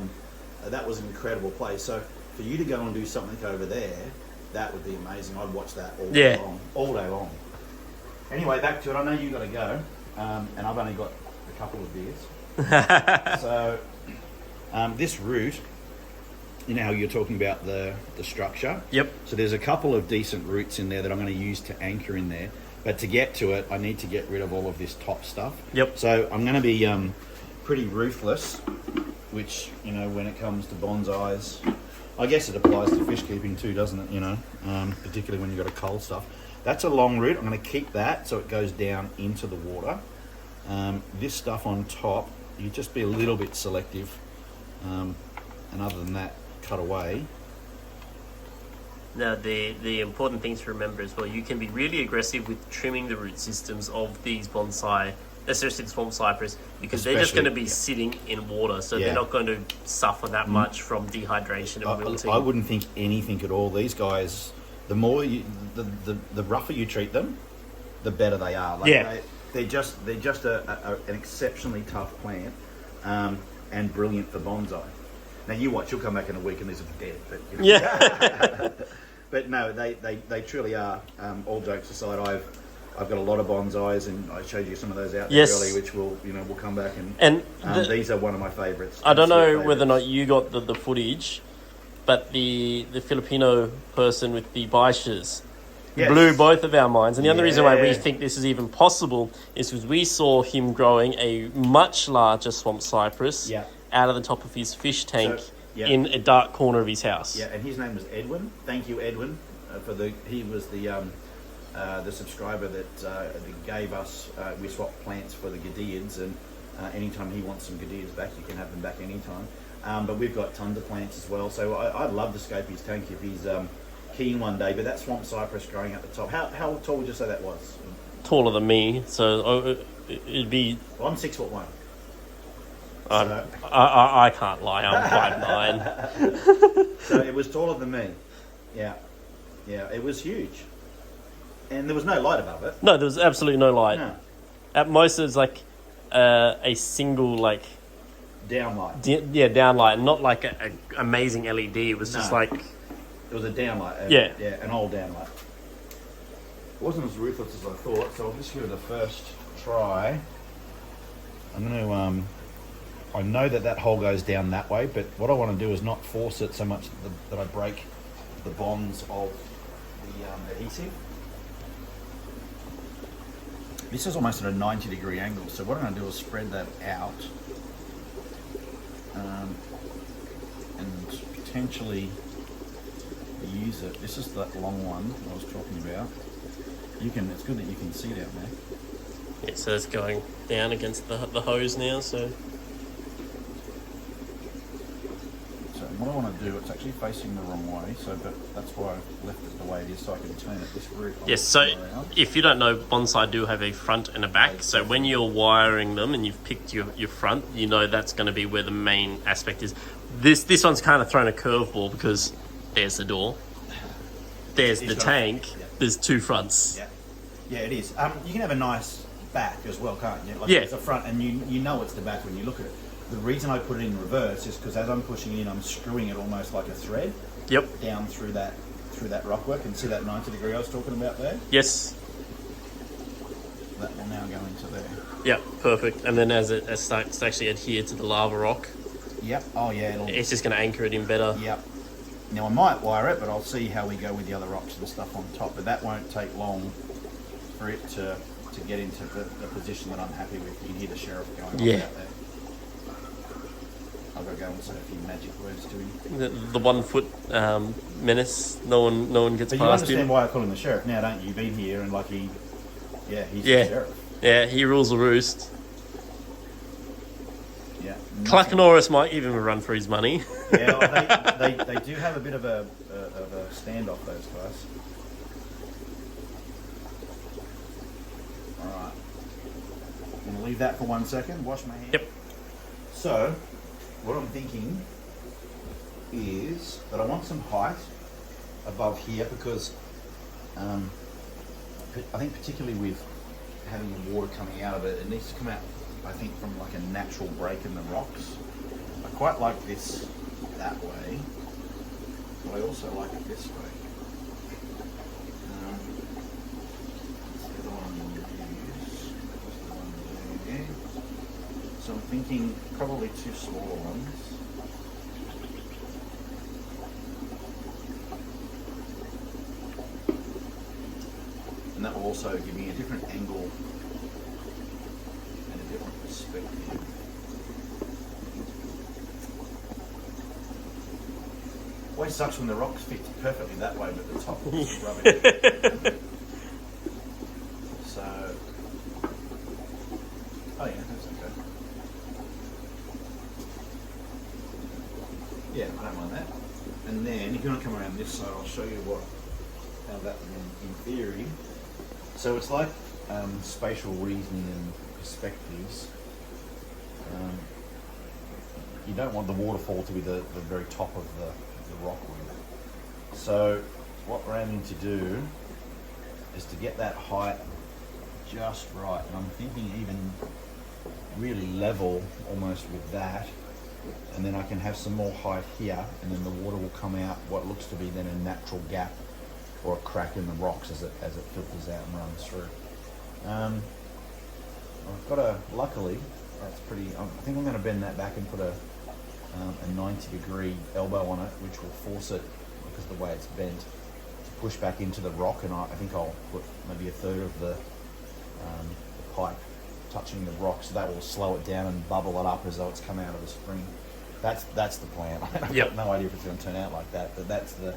that was an incredible place. So for you to go and do something over there, that would be amazing. I'd watch that all day long. Anyway, back to it. I know you've got to go, and I've only got a couple of beers. So this root, you know how you're talking about the structure? Yep. So there's a couple of decent roots in there that I'm going to use to anchor in there. But to get to it, I need to get rid of all of this top stuff. Yep. So I'm going to be pretty ruthless, which, when it comes to bonsais, I guess it applies to fish keeping too, doesn't it? Particularly when you've got a cold stuff. That's a long root. I'm going to keep that so it goes down into the water. This stuff on top, you just be a little bit selective. And other than that, cut away. Now, the important thing to remember as well, you can be really aggressive with trimming the root systems of these bonsai especially the swamp cypress, because they're just going to be sitting in water, so they're not going to suffer that much from dehydration and wilting. I wouldn't think anything at all. These guys, the more you, the rougher you treat them, the better they are. Like they're just an exceptionally tough plant, and brilliant for bonsai. Now you watch, you'll come back in a week and these will be dead. But, you know. Yeah. But no, they truly are. All jokes aside, I've got a lot of bonsais, and I showed you some of those out there earlier, which we'll come back and these are one of my favourites. I don't know whether or not you got the footage, but the Filipino person with the baishes blew both of our minds. And the only reason why we think this is even possible is because we saw him growing a much larger swamp cypress out of the top of his fish tank in a dark corner of his house. Yeah, and his name was Edwin. Thank you, Edwin, he was the subscriber that gave us, we swapped plants for the Gadiads, and anytime he wants some Gadiads back, you can have them back anytime. But we've got tons of plants as well, so I'd love to scape his tank if he's keen one day. But that swamp cypress growing at the top, how tall would you say that was? Taller than me, so it'd be... Well, I'm 6'1". I can't lie, I'm 5'9". So it was taller than me. Yeah, it was huge. And there was no light above it. No, there was absolutely no light. No. At most, it was like a single, like... Downlight. Downlight, not like an amazing LED. It was just like... It was a downlight. Yeah, an old downlight. It wasn't as ruthless as I thought, so I'll just give it a first try. I'm going to... I know that hole goes down that way, but what I want to do is not force it so much that I break the bonds of the adhesive. This is almost at a 90-degree angle, so what I'm going to do is spread that out and potentially use it. This is that long one I was talking about. It's good that you can see down there. Yeah, so it's going down against the hose now, so... What I want to do, it's actually facing the wrong way, but that's why I've left it the way it is, so I can turn it this route. Yes, so if you don't know, bonsai do have a front and a back, so when you're wiring them and you've picked your front, you know that's going to be where the main aspect is. This one's kind of thrown a curveball because there's the door, there's the tank, there's two fronts. Yeah, it is. You can have a nice back as well, can't you? Like it's the front, and you know it's the back when you look at it. The reason I put it in reverse is because as I'm pushing in, I'm screwing it almost like a thread. Yep. Down through that rockwork, and see that 90-degree I was talking about there? Yes. That will now go into there. Yep, perfect. And then as it starts to actually adhere to the lava rock. Yep. Oh yeah. It's just going to anchor it in better. Yep. Now I might wire it, but I'll see how we go with the other rocks and stuff on top. But that won't take long for it to get into the position that I'm happy with. You can hear the sheriff going on out there. I've got to go and say a few magic words to him. The 1 foot menace. No one gets past him. You understand why I call him the sheriff now, don't you? You've been here and he's the sheriff. Yeah, he rules the roost. Yeah. Clackanorris might give him a run for his money. Yeah, they do have a bit of a standoff, those guys. All right. I'm gonna leave that for 1 second. Wash my hands. Yep. So, what I'm thinking is that I want some height above here because I think particularly with having the water coming out of it, it needs to come out, I think, from like a natural break in the rocks. I quite like this that way, but I also like it this way. That's the one I'm going to use. That's the one there. So I'm thinking probably two smaller ones. And that will also give me a different angle and a different perspective. Always sucks when the rocks fit perfectly that way, but the top looks rubbish. So, oh yeah, that's okay. Yeah, I don't mind that. And then, if you want to come around this side, I'll show you how that in theory. So it's like spatial reasoning and perspectives, you don't want the waterfall to be the very top of the rockwood. So what we're aiming to do is to get that height just right, and I'm thinking even really level almost with that, and then I can have some more height here, and then the water will come out what looks to be then a natural gap or a crack in the rocks as it filters out and runs through. I've got luckily that's pretty, I think I'm going to bend that back and put a 90-degree elbow on it, which will force it, because of the way it's bent, to push back into the rock, and I think I'll put maybe a third of the pipe touching the rock, so that will slow it down and bubble it up as though it's come out of a spring. That's the plan. I've got no idea if it's going to turn out like that, but that's the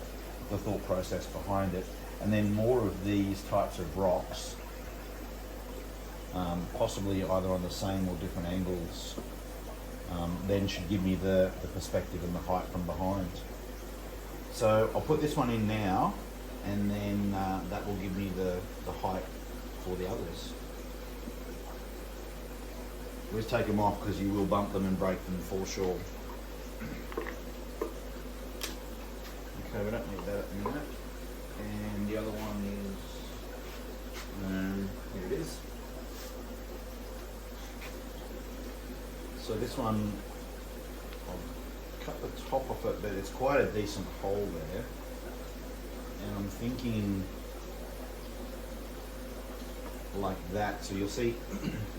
thought process behind it. And then more of these types of rocks, possibly either on the same or different angles, then should give me the perspective and the height from behind. So I'll put this one in now, and then that will give me the height for the others. Let's take them off because you will bump them and break them for sure. Okay, we don't need that at the minute. And the other one is, here it is. So this one, I'll cut the top off it, but it's quite a decent hole there. And I'm thinking like that. So you'll see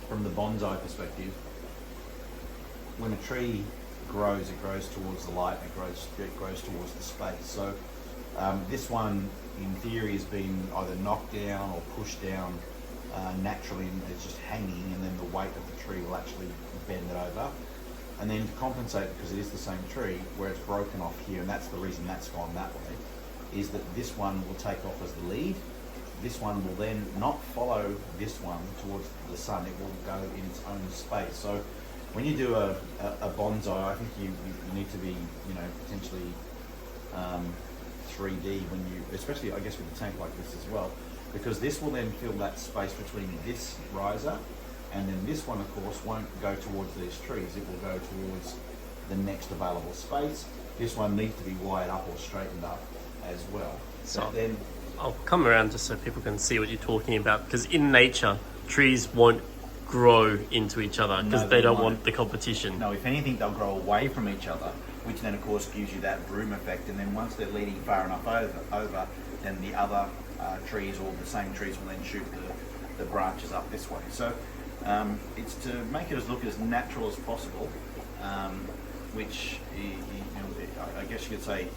from the bonsai perspective, when a tree grows, it grows towards the light, and it grows towards the space. So this one, in theory, has been either knocked down or pushed down naturally, and it's just hanging, and then the weight of the tree will actually bend it over. And then to compensate, because it is the same tree, where it's broken off here, and that's the reason that's gone that way, is that this one will take off as the lead. This one will then not follow this one towards the sun, it will go in its own space. So when you do a bonsai, I think you need to be, potentially 3D when you, especially I guess with a tank like this as well, because this will then fill that space between this riser, and then this one of course won't go towards these trees, it will go towards the next available space. This one needs to be wired up or straightened up as well. So then I'll come around just so people can see what you're talking about, because in nature trees won't grow into each other because they don't want the competition. No, if anything they'll grow away from each other, which then of course gives you that broom effect, and then once they're leading far enough over, then the other trees, or the same trees, will then shoot the branches up this way. So it's to make it look as natural as possible, which I guess you could say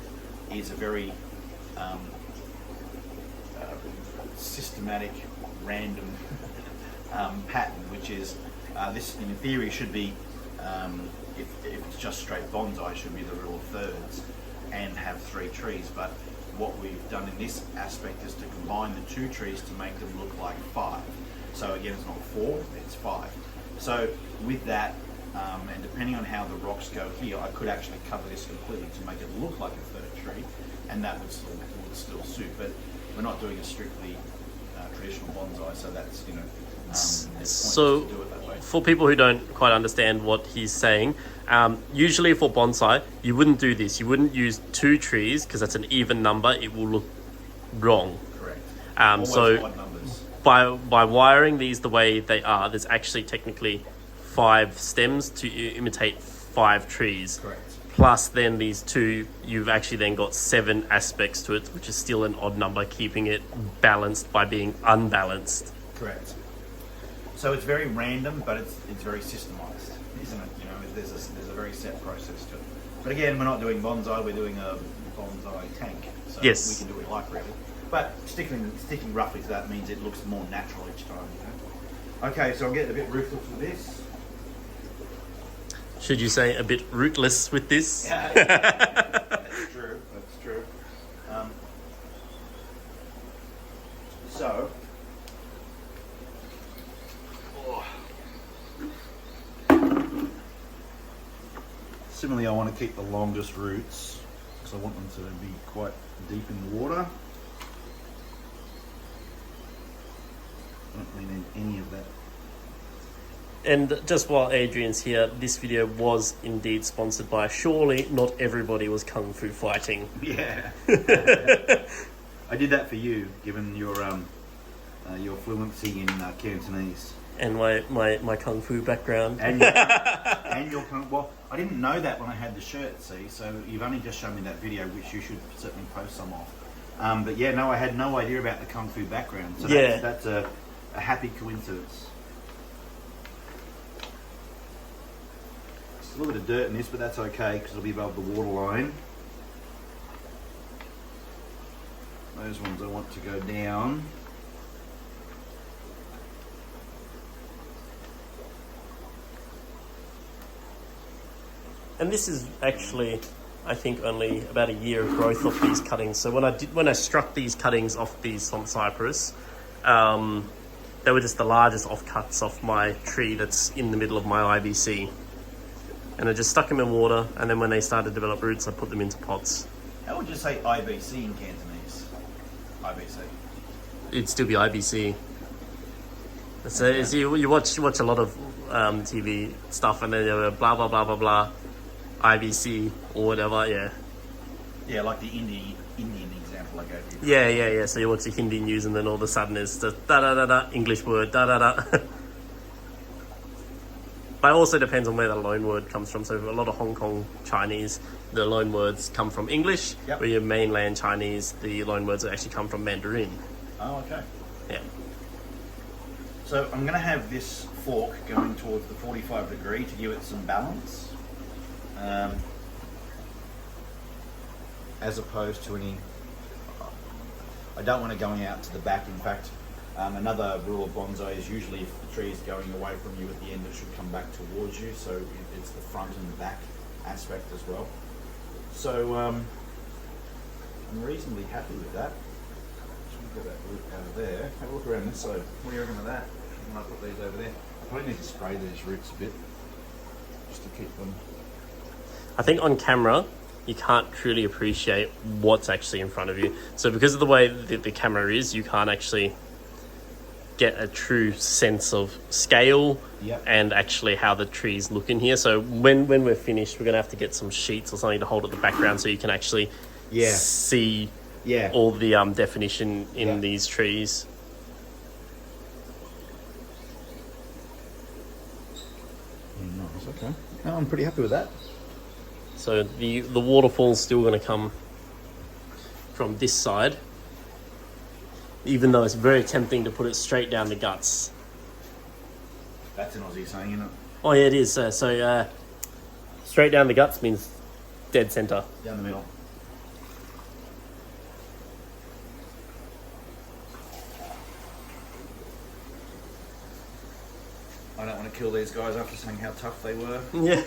is a very systematic, random pattern, which is this in theory should be, if it's just straight bonsai, should be the rule of thirds and have 3 trees. But what we've done in this aspect is to combine the 2 trees to make them look like 5. So again, it's not 4, it's 5. So with that, and depending on how the rocks go here, I could actually cover this completely to make it look like a 3rd tree, and that would still suit. But we're not doing a strictly traditional bonsai, so that's, so to do it that way. For people who don't quite understand what he's saying, usually for bonsai you wouldn't do this. You wouldn't use 2 trees because that's an even number. It will look wrong. Correct. So odd numbers. by wiring these the way they are, there's actually technically 5 stems to imitate 5 trees. Correct. Plus then these 2, you've actually then got 7 aspects to it, which is still an odd number, keeping it balanced by being unbalanced. Correct. So it's very random, but it's very systemized, isn't it? There's a very set process to it. But again, we're not doing bonsai, we're doing a bonsai tank. So yes, we can do what we like, really. But sticking roughly to that means it looks more natural each time. Okay, so I'm getting a bit ruthless with this. Should you say a bit rootless with this? Yeah, that's true. That's true. So. Similarly, I want to keep the longest roots because I want them to be quite deep in the water. I don't really need any of that And just while Adrian's here, this video was indeed sponsored by, surely not everybody was kung fu fighting. Yeah. I did that for you, given your fluency in Cantonese. And my kung fu background. And your well, I didn't know that when I had the shirt, see, so you've only just shown me that video, which you should certainly post some of. But yeah, no, I had no idea about the kung fu background, so Yeah. that's a happy coincidence. There's a little bit of dirt in this, but that's okay, because it'll be above the water line. Those ones I want to go down. And this is actually, I think, only about a year of growth off these cuttings. So when I struck these cuttings off these swamp cypress, they were just the largest offcuts off my tree that's in the middle of my IBC. And I just stuck them in water, and then when they started to develop roots, I put them into pots. How would you say IBC in Cantonese? IBC. It'd still be IBC. So you watch a lot of TV stuff, and then you have blah blah blah blah blah, IBC or whatever. Yeah. Yeah, like the Indian example I gave you. Yeah. So you watch the Hindi news, and then all of a sudden it's the da da da da English word da da da. But it also depends on where the loan word comes from. So a lot of Hong Kong Chinese, the loan words come from English. Yep. Where your mainland Chinese, the loan words actually come from Mandarin. Oh, okay. Yeah. So I'm going to have this fork going towards the 45 degree to give it some balance. As opposed to any... I don't want it going out to the back. In fact, another rule of bonsai is usually if the tree is going away from you at the end, it should come back towards you. So it's the front and the back aspect as well. So I'm reasonably happy with that. Get that root out of there. Have a look around this side. What do you reckon of that? I might put these over there. I probably need to spray these roots a bit, just to keep them. I think on camera, you can't truly appreciate what's actually in front of you. So because of the way the camera is, you can't actually get a true sense of scale. Yep. And actually how the trees look in here. So when we're finished, we're going to have to get some sheets or something to hold at the background so you can actually see all the definition in these trees. Nice, okay. No, I'm pretty happy with that. So the waterfall's still going to come from this side, even though it's very tempting to put it straight down the guts. That's an Aussie saying, isn't it? Oh yeah, it is. So straight down the guts means dead center. Down the middle. I don't want to kill these guys after saying how tough they were. Yeah.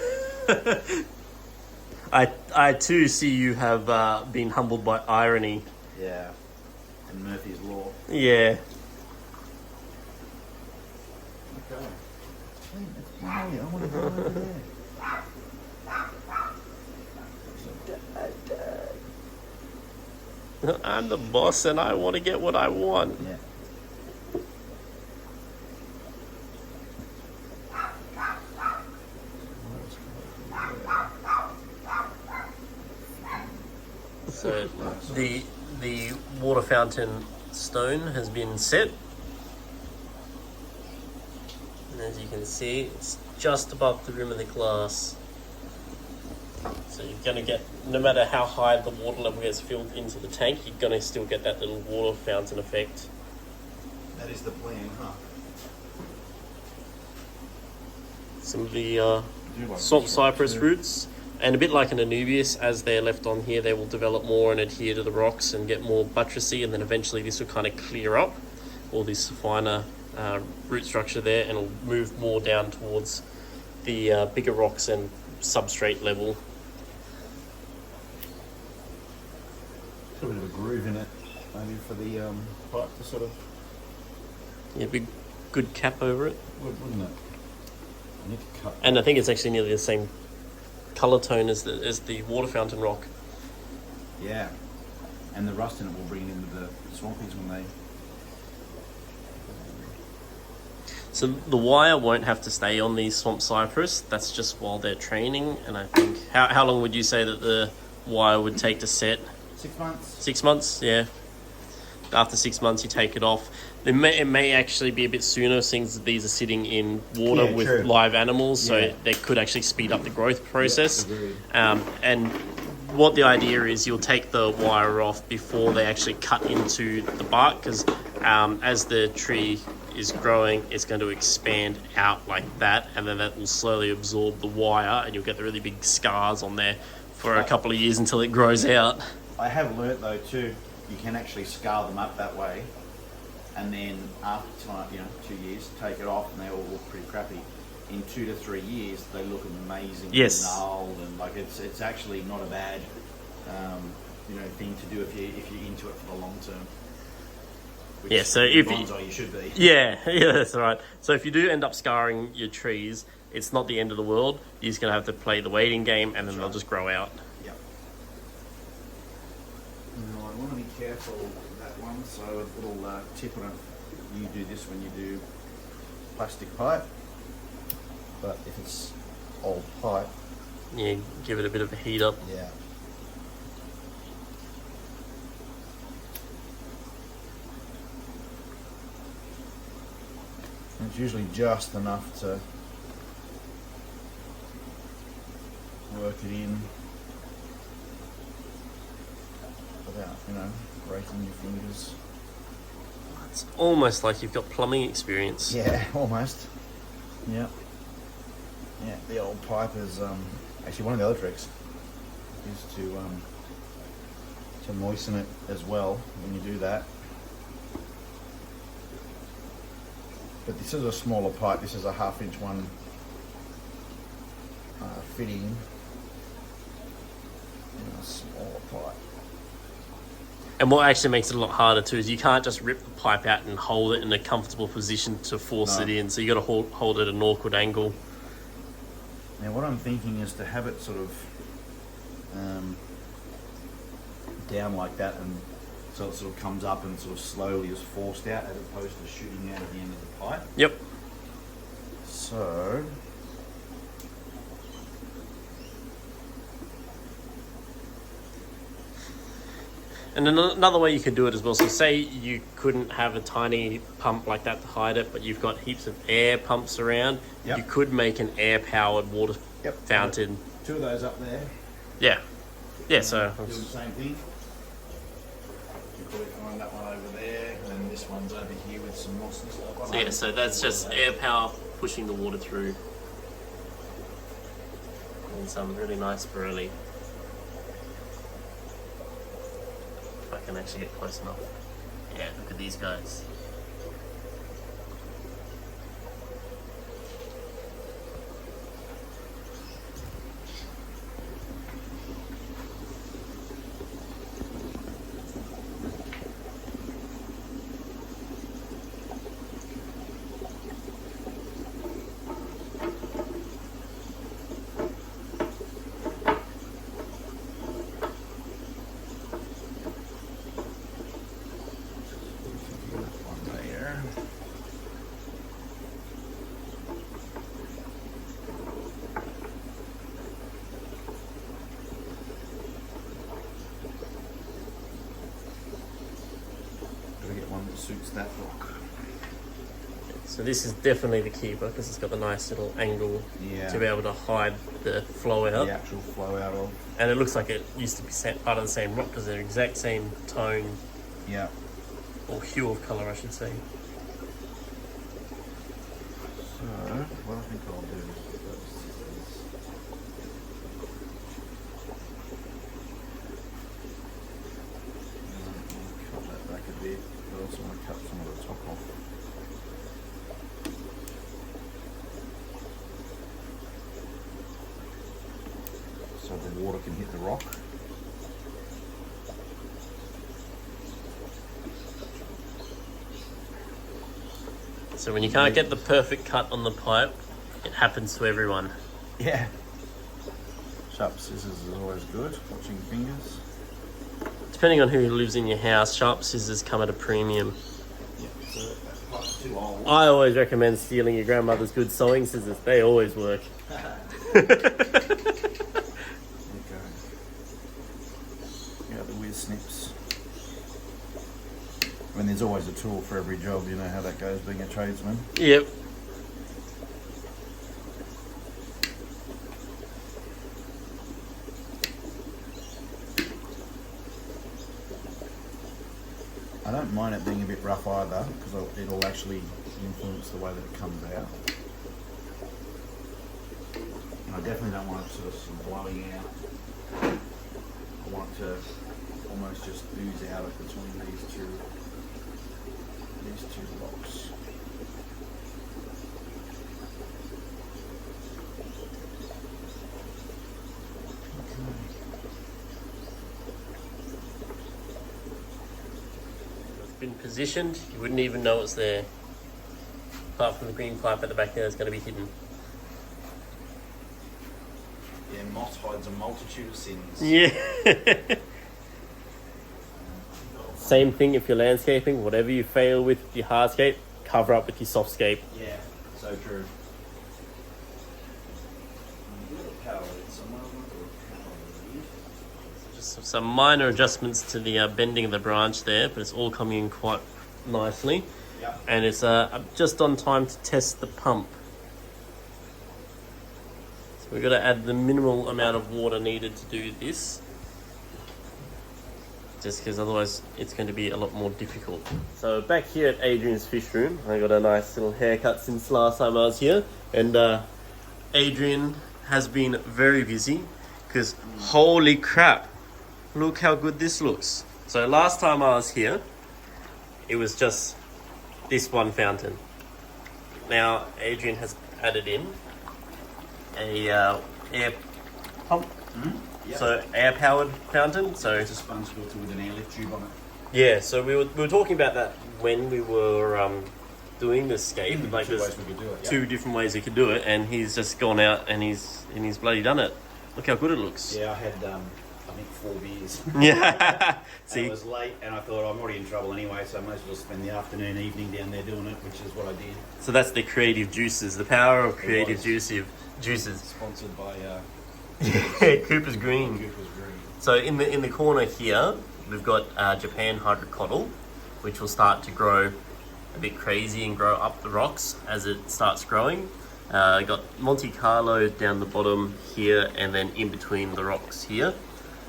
I too see you have been humbled by irony. Yeah. And Murphy's Law. Yeah. Okay. I want to go over there. I'm the boss and I want to get what I want. Yeah. So the water fountain stone has been set. And as you can see, it's just above the rim of the glass. So you're going to get, no matter how high the water level gets filled into the tank, you're going to still get that little water fountain effect. That is the plan, huh? Some of the swamp cypress roots, and a bit like an Anubias, as they're left on here, they will develop more and adhere to the rocks and get more buttressy, and then eventually this will kind of clear up all this finer root structure there, and it'll move more down towards the bigger rocks and substrate level. Got a bit of a groove in it, maybe for the pipe to sort of... Yeah, big good cap over it. Wouldn't it? I need to cut. And I think it's actually nearly the same colour tone as the water fountain rock. Yeah. And the rust in it will bring it into the swampies when they... So the wire won't have to stay on these swamp cypress. That's just while they're training. And I think, how long would you say that the wire would take to set? 6 months. 6 months, yeah. After 6 months, you take it off. It may actually be a bit sooner, since these are sitting in water with true. live animals, so Yeah. they could actually speed up the growth process. Yeah, agreed. And what the idea is, you'll take the wire off before they actually cut into the bark, because as the tree is growing, it's going to expand out like that, and then that will slowly absorb the wire, and you'll get the really big scars on there for a couple of years until it grows out. I have learnt though too, you can actually scar them up that way, and then after 2 years, take it off, and they all look pretty crappy. In 2 to 3 years, they look amazing. Yes. And gnarled, and like it's actually not a bad thing to do if you're into it for the long term. Which Yeah, so if bonsai you should be. Yeah, that's right. So if you do end up scarring your trees, it's not the end of the world. You're just going to have to play the waiting game, and then they'll just grow out. Yep. Now, I want to be careful with that one, so a little tip on it. You do this when you do plastic pipe, but if it's old pipe, Yeah, give it a bit of a heat up. yeah. It's usually just enough to work it in without, breaking your fingers. It's almost like you've got plumbing experience. Yeah, almost. Yeah. Yeah, the old pipe is actually one of the other tricks is to moisten it as well when you do that. But this is a smaller pipe. This is a 1/2 inch one fitting in a smaller pipe. And what actually makes it a lot harder too is you can't just rip the pipe out and hold it in a comfortable position to force No. it in. So you got to hold it at an awkward angle. Now what I'm thinking is to have it sort of down like that, and so it sort of comes up and sort of slowly is forced out, as opposed to shooting out at the end of the pipe. Yep. So And another way you could do it as well. So say you couldn't have a tiny pump like that to hide it, but you've got heaps of air pumps around. Yep. You could make an air-powered water fountain. 2 of those up there. Yeah. Yeah, so... Doing the same thing. You probably find that one over there, and then this one's over here with some moss and stuff on it. Yeah, so that's just air power pushing the water through. And some really nice burley. If I can actually get close enough. Yeah, look at these guys. Suits that rock. So this is definitely the keeper because it's got the nice little angle Yeah. to be able to hide the flow out. The actual flow out of. And it looks like it used to be part of the same rock because they're the exact same tone Yeah. or hue of colour, I should say. So what I think I'll do is put those scissors. Cut that back a bit. I also want to cut some of the top off. So the water can hit the rock. So when you can't get the perfect cut on the pipe, it happens to everyone. Yeah. Sharp scissors is always good. Watching fingers. Depending on who lives in your house, sharp scissors come at a premium. Yeah. So Like too old. I always recommend stealing your grandmother's good sewing scissors. They always work. There you go. Yeah, the whiz snips. I mean, there's always a tool for every job. You know how that goes, being a tradesman. Yep. I don't mind it being a bit rough either, because it'll actually influence the way that it comes out. And I definitely don't want it sort of blowing out. I want it to almost just ooze out of between these two blocks. Been positioned, you wouldn't even know it's there. Apart from the green pipe at the back there, it's going to be hidden. Yeah, moss hides a multitude of sins. Yeah. Same thing if you're landscaping. Whatever you fail with your hardscape, cover up with your softscape. Yeah, so true. Just some minor adjustments to the bending of the branch there, but it's all coming in quite nicely. Yep. And it's just on time to test the pump. So we've got to add the minimal amount of water needed to do this, just because otherwise it's going to be a lot more difficult. So back here at Adrian's Fishroom, I got a nice little haircut since last time I was here, and Adrian has been very busy because holy crap, look how good this looks. So last time I was here, it was just this one fountain. Now Adrian has added in a air pump. Yep. So air powered fountain. So It's a sponge filter with an airlift tube on it. yeah, so we were talking about that when we were doing the Scape. Like Two there's ways we could do it. two different ways we could do it, and he's just gone out and he's bloody done it. Look how good it looks. Yeah, I had I think 4 beers. Yeah. And See, it was late, and I thought I'm already in trouble anyway, so I might as well spend the afternoon, evening down there doing it, which is what I did. so that's the creative juices, the power of creative was. juices. Sponsored by Cooper's Green. Cooper's Green. So in the corner here, we've got Japan hydrocotyle, which will start to grow a bit crazy and grow up the rocks as it starts growing. Got Monte Carlo down the bottom here, and then in between the rocks here.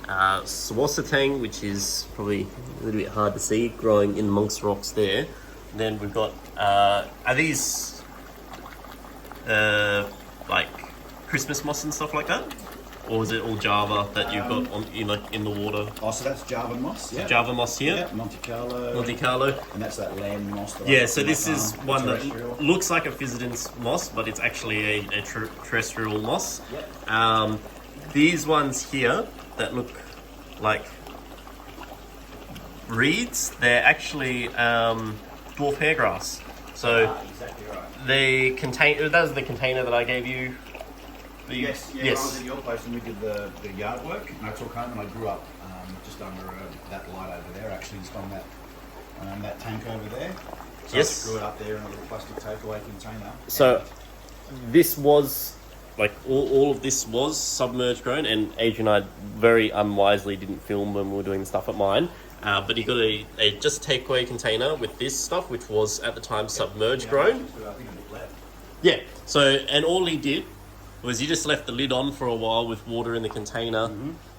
Swasitang, which is probably a little bit hard to see, growing in amongst rocks there. Then we've got, are these like Christmas moss and stuff like that? Or is it all Java that you've got on, in the water? Oh, so that's Java moss, yeah. Java moss here? Yeah, Monte Carlo. Monte Carlo. And that's that land moss. That I Yeah, got so from this my is farm, one that terrestrial. looks like a Physcidens moss, but it's actually a terrestrial moss. Yep. These ones here that look like reeds, they're actually dwarf hairgrass. So Exactly right. they contain. That was the container that I gave you. Yes, yeah, I was at your place and we did the yard work, and I took home and I grew up just under that light over there, actually, just on that tank over there. So Yes. I just grew it up there in a little plastic takeaway container. So this was like all of this was submerged grown, and Adrian and I very unwisely didn't film when we were doing the stuff at mine. But he got a just takeaway container with this stuff, which was at the time submerged grown. I think a bit left. Yeah. So, and all he did was he just left the lid on for a while with water in the container,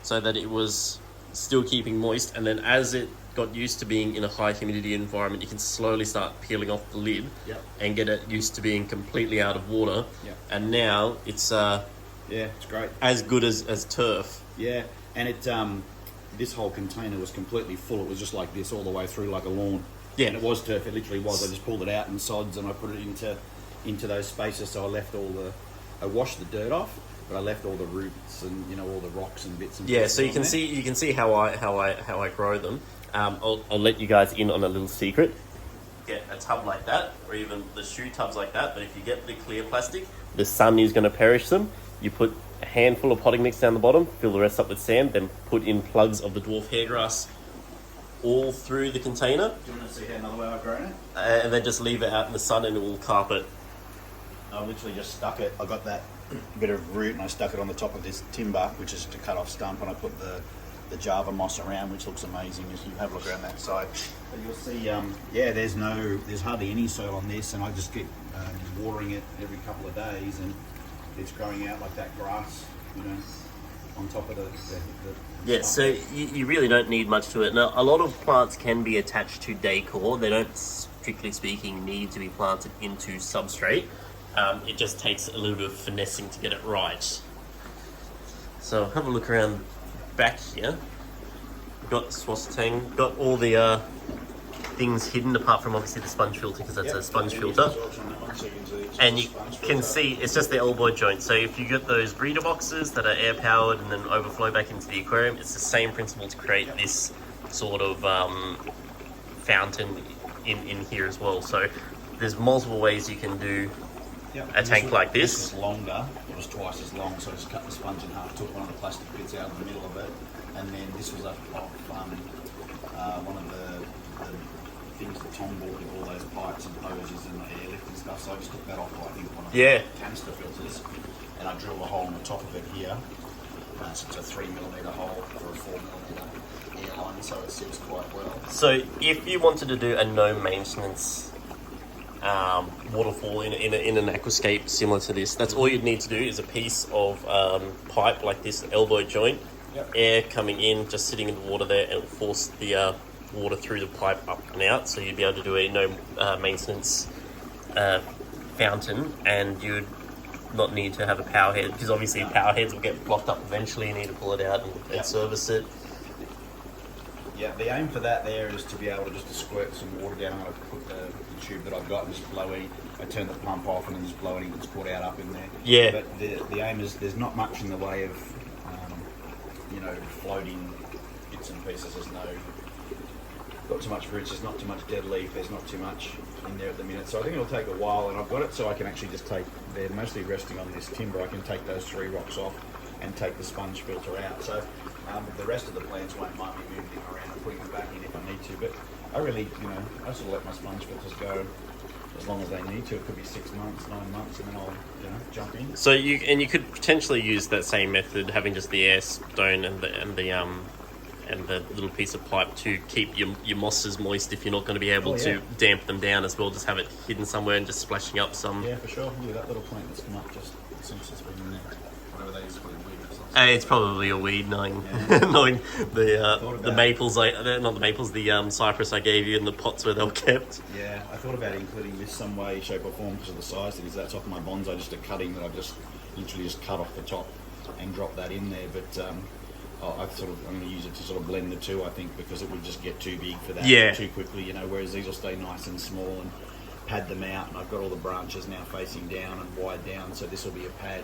so that it was still keeping moist. And then as it got used to being in a high humidity environment, you can slowly start peeling off the lid and get it used to being completely out of water. Yep. And now it's Yeah, it's great. as good as turf. Yeah, and it this whole container was completely full. It was just like this all the way through, like a lawn. Yeah. And it was turf. It literally was. I just pulled it out in sods and I put it into those spaces. So I left I washed the dirt off, but I left all the roots and all the rocks and bits and Yeah, pieces so you on can there. see how I grow them. I'll let you guys in on a little secret. Get a tub like that, or even the shoe tubs like that. But if you get the clear plastic, the sun is going to perish them. You put a handful of potting mix down the bottom, fill the rest up with sand, then put in plugs of the dwarf hairgrass all through the container, Do you want to see another way I've grown it? and then just leave it out in the sun and it will carpet. I literally just stuck it. I got that bit of root and I stuck it on the top of this timber, which is to cut off stump, and I put the Java moss around, which looks amazing as you have a look around that side. But you'll see, yeah, there's hardly any soil on this, and I just keep watering it every couple of days, and it's growing out like that grass, you know, on top of the Yeah, so you really don't need much to it. Now, a lot of plants can be attached to decor. They don't, strictly speaking, need to be planted into substrate. It just takes a little bit of finessing to get it right. So have a look around back here. Got the swasitang, got all the things hidden apart from obviously the sponge filter, because that's a sponge filter. And you can see it's just the elbow joint. So if you get those breeder boxes that are air powered and then overflow back into the aquarium, it's the same principle to create this sort of fountain in here as well. So there's multiple ways you can do a tank like this. This was longer, it was twice as long, so I just cut the sponge in half, took one of the plastic bits out in the middle of it, and then this was one of the things that Tom bought with all those pipes and hoses and the airlift and stuff, so I just took that off, I think, one of the canister filters, and I drilled a hole in the top of it here. So it's a 3mm hole for a 4mm air line, so it seals quite well. So if you wanted to do a no maintenance waterfall in an aquascape similar to this, that's all you'd need to do is a piece of pipe like this elbow joint, air coming in, just sitting in the water there, and it'll force the water through the pipe up and out, so you'd be able to do a no maintenance fountain, and you'd not need to have a power head, because obviously power heads will get blocked up eventually. You need to pull it out and service it. Yeah, the aim for that there is to be able to just squirt some water down. I'm going to put the tube that I've got and just blow in. I turn the pump off and then just blow anything that's poured out up in there. Yeah. But the aim is there's not much in the way of, floating bits and pieces. There's not too much roots, there's not too much dead leaf, there's not too much in there at the minute. So I think it'll take a while, and I've got it so I can actually just they're mostly resting on this timber. I can take those 3 rocks off and take the sponge filter out. So the rest of the plants might be moving them around and putting them back in if I need to. But I really, I sort of let my sponge filters go as long as they need to. It could be 6 months, 9 months, and then I'll, jump in. So you could potentially use that same method, having just the air stone and the little piece of pipe to keep your mosses moist if you're not going to be able to damp them down as well. Just have it hidden somewhere and just splashing up some. Yeah, for sure. Yeah, that little plant that's come up just since it's been in there. Whatever they use for the weed or something. It's probably a weed, knowing the maples, not the maples, the cypress I gave you in the pots where they were kept. Yeah, I thought about including this some way, shape or form because of the size it is. That's off my bonsai, just a cutting that I've just literally just cut off the top and drop that in there. But I'm going to use it to sort of blend the two, I think, because it would just get too big for that too quickly, whereas these will stay nice and small and pad them out. And I've got all the branches now facing down and wide down, so this will be a pad.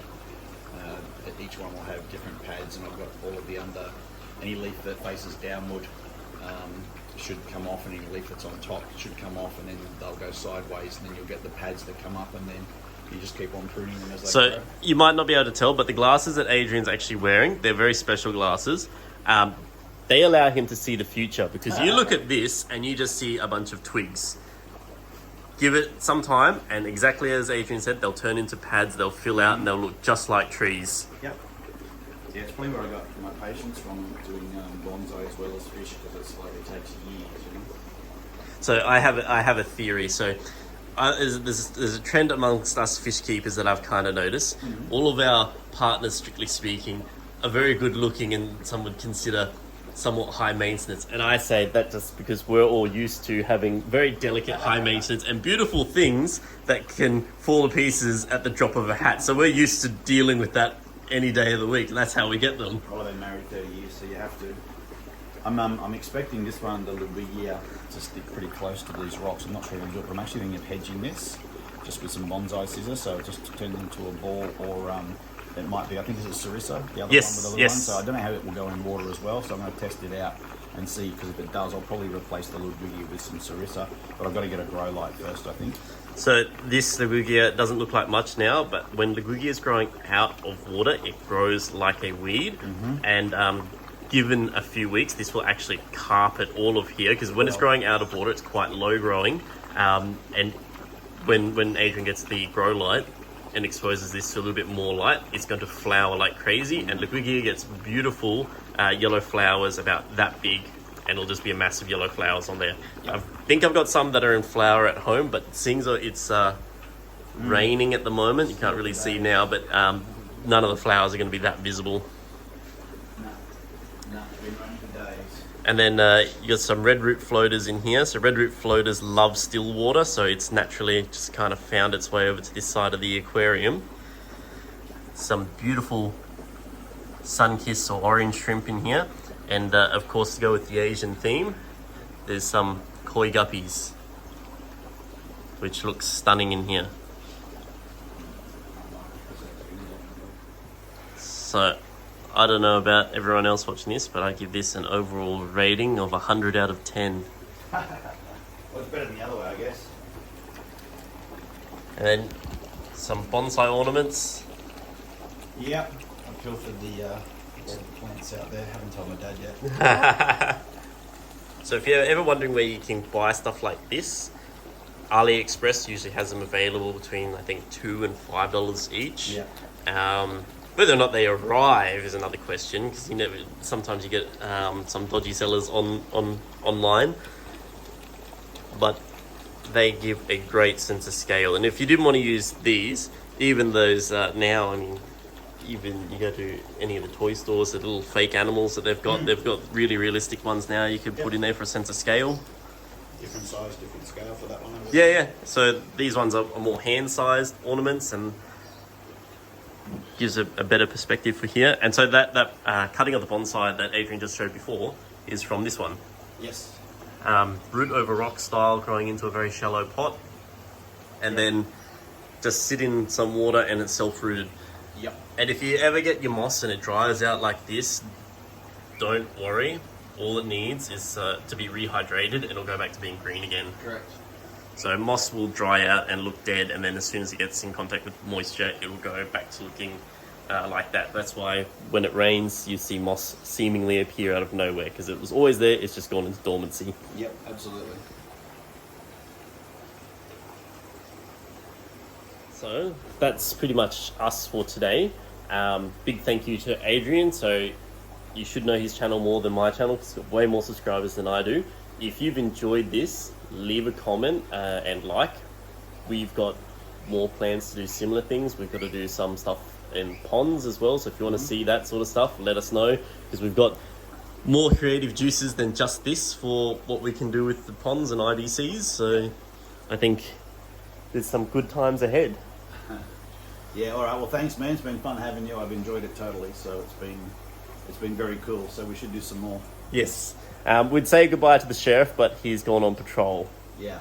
Each one will have different pads, and I've got all of the any leaf that faces downward should come off, and any leaf that's on top should come off, and then they'll go sideways, and then you'll get the pads that come up, and then you just keep on pruning them as they grow. You might not be able to tell, but the glasses that Adrian's actually wearing, they're very special glasses. They allow him to see the future, because you look at this and you just see a bunch of twigs. Give it some time, and exactly as Adrian said, they'll turn into pads, they'll fill out, and they'll look just like trees. Yep. Yeah, it's probably where I got my patience from doing bonsai as well as fish, because it's like it takes years. So I have a theory. So there's a trend amongst us fish keepers that I've kind of noticed. Mm-hmm. All of our partners, strictly speaking, are very good looking, and some would consider somewhat high maintenance, and I say that just because we're all used to having very delicate, high maintenance and beautiful things that can fall to pieces at the drop of a hat. So we're used to dealing with that any day of the week, and that's how we get them. Well, I've been married 30 years, so you have to. I'm expecting this one, the Lubigia, to stick pretty close to these rocks. I'm not sure I'm going to do it, but I'm actually thinking of hedging this just with some bonsai scissors, so it just turns into a ball, or it might be, I think this is Sarissa, the other one with the little one, so I don't know how it will go in water as well, so I'm going to test it out and see, because if it does, I'll probably replace the Lubigia with some Sarissa, but I've got to get a grow light first, I think. So this Ligugia doesn't look like much now, but when Ligugia is growing out of water, it grows like a weed, and given a few weeks, this will actually carpet all of here, because when it's growing out of water, it's quite low growing. And when Adrian gets the grow light and exposes this to a little bit more light, it's going to flower like crazy. And look here, gets beautiful yellow flowers about that big, and it'll just be a massive yellow flowers on there. I think I've got some that are in flower at home, but seeing as it's raining at the moment, you can't really see now, but none of the flowers are going to be that visible. And then you got some red root floaters in here. So red root floaters love still water, so it's naturally just kind of found its way over to this side of the aquarium. Some beautiful sun-kissed or orange shrimp in here. And of course, to go with the Asian theme, there's some koi guppies, which looks stunning in here. So, I don't know about everyone else watching this, but I give this an overall rating of 100 out of 10. Well, it's better than the other way, I guess. And then some bonsai ornaments. Yep, I filtered the plants out there. Haven't told my dad yet. So if you're ever wondering where you can buy stuff like this, AliExpress usually has them available between, I think, $2 and $5 each. Yeah. Whether or not they arrive is another question, because sometimes you get some dodgy sellers online, but they give a great sense of scale. And if you didn't want to use these, even those now, I mean, even you go to any of the toy stores, the little fake animals that they've got really realistic ones now you could put in there for a sense of scale. Different size, different scale for that one. Yeah. So these ones are more hand-sized ornaments and gives a better perspective for here. And so that cutting of the bonsai that Adrian just showed before is from this one. Yes. Root over rock style, growing into a very shallow pot, and then just sit in some water and it's self-rooted. Yep. And if you ever get your moss and it dries out like this, don't worry. All it needs is to be rehydrated and it'll go back to being green again. Correct. So moss will dry out and look dead, and then as soon as it gets in contact with moisture, it will go back to looking like that. That's why when it rains, you see moss seemingly appear out of nowhere, because it was always there, it's just gone into dormancy. Yep, absolutely. So that's pretty much us for today. Big thank you to Adrian. So you should know his channel more than my channel, because he's got way more subscribers than I do. If you've enjoyed this, leave a comment and like. We've got more plans to do similar things. We've got to do some stuff in ponds as well, so if you want to see that sort of stuff, let us know, because we've got more creative juices than just this for what we can do with the ponds and IBCs. So I think there's some good times ahead. Yeah, all right. Well, thanks, man. It's been fun having you. I've enjoyed it totally. So it's been very cool. So we should do some more. Yes. We'd say goodbye to the sheriff, but he's gone on patrol. Yeah.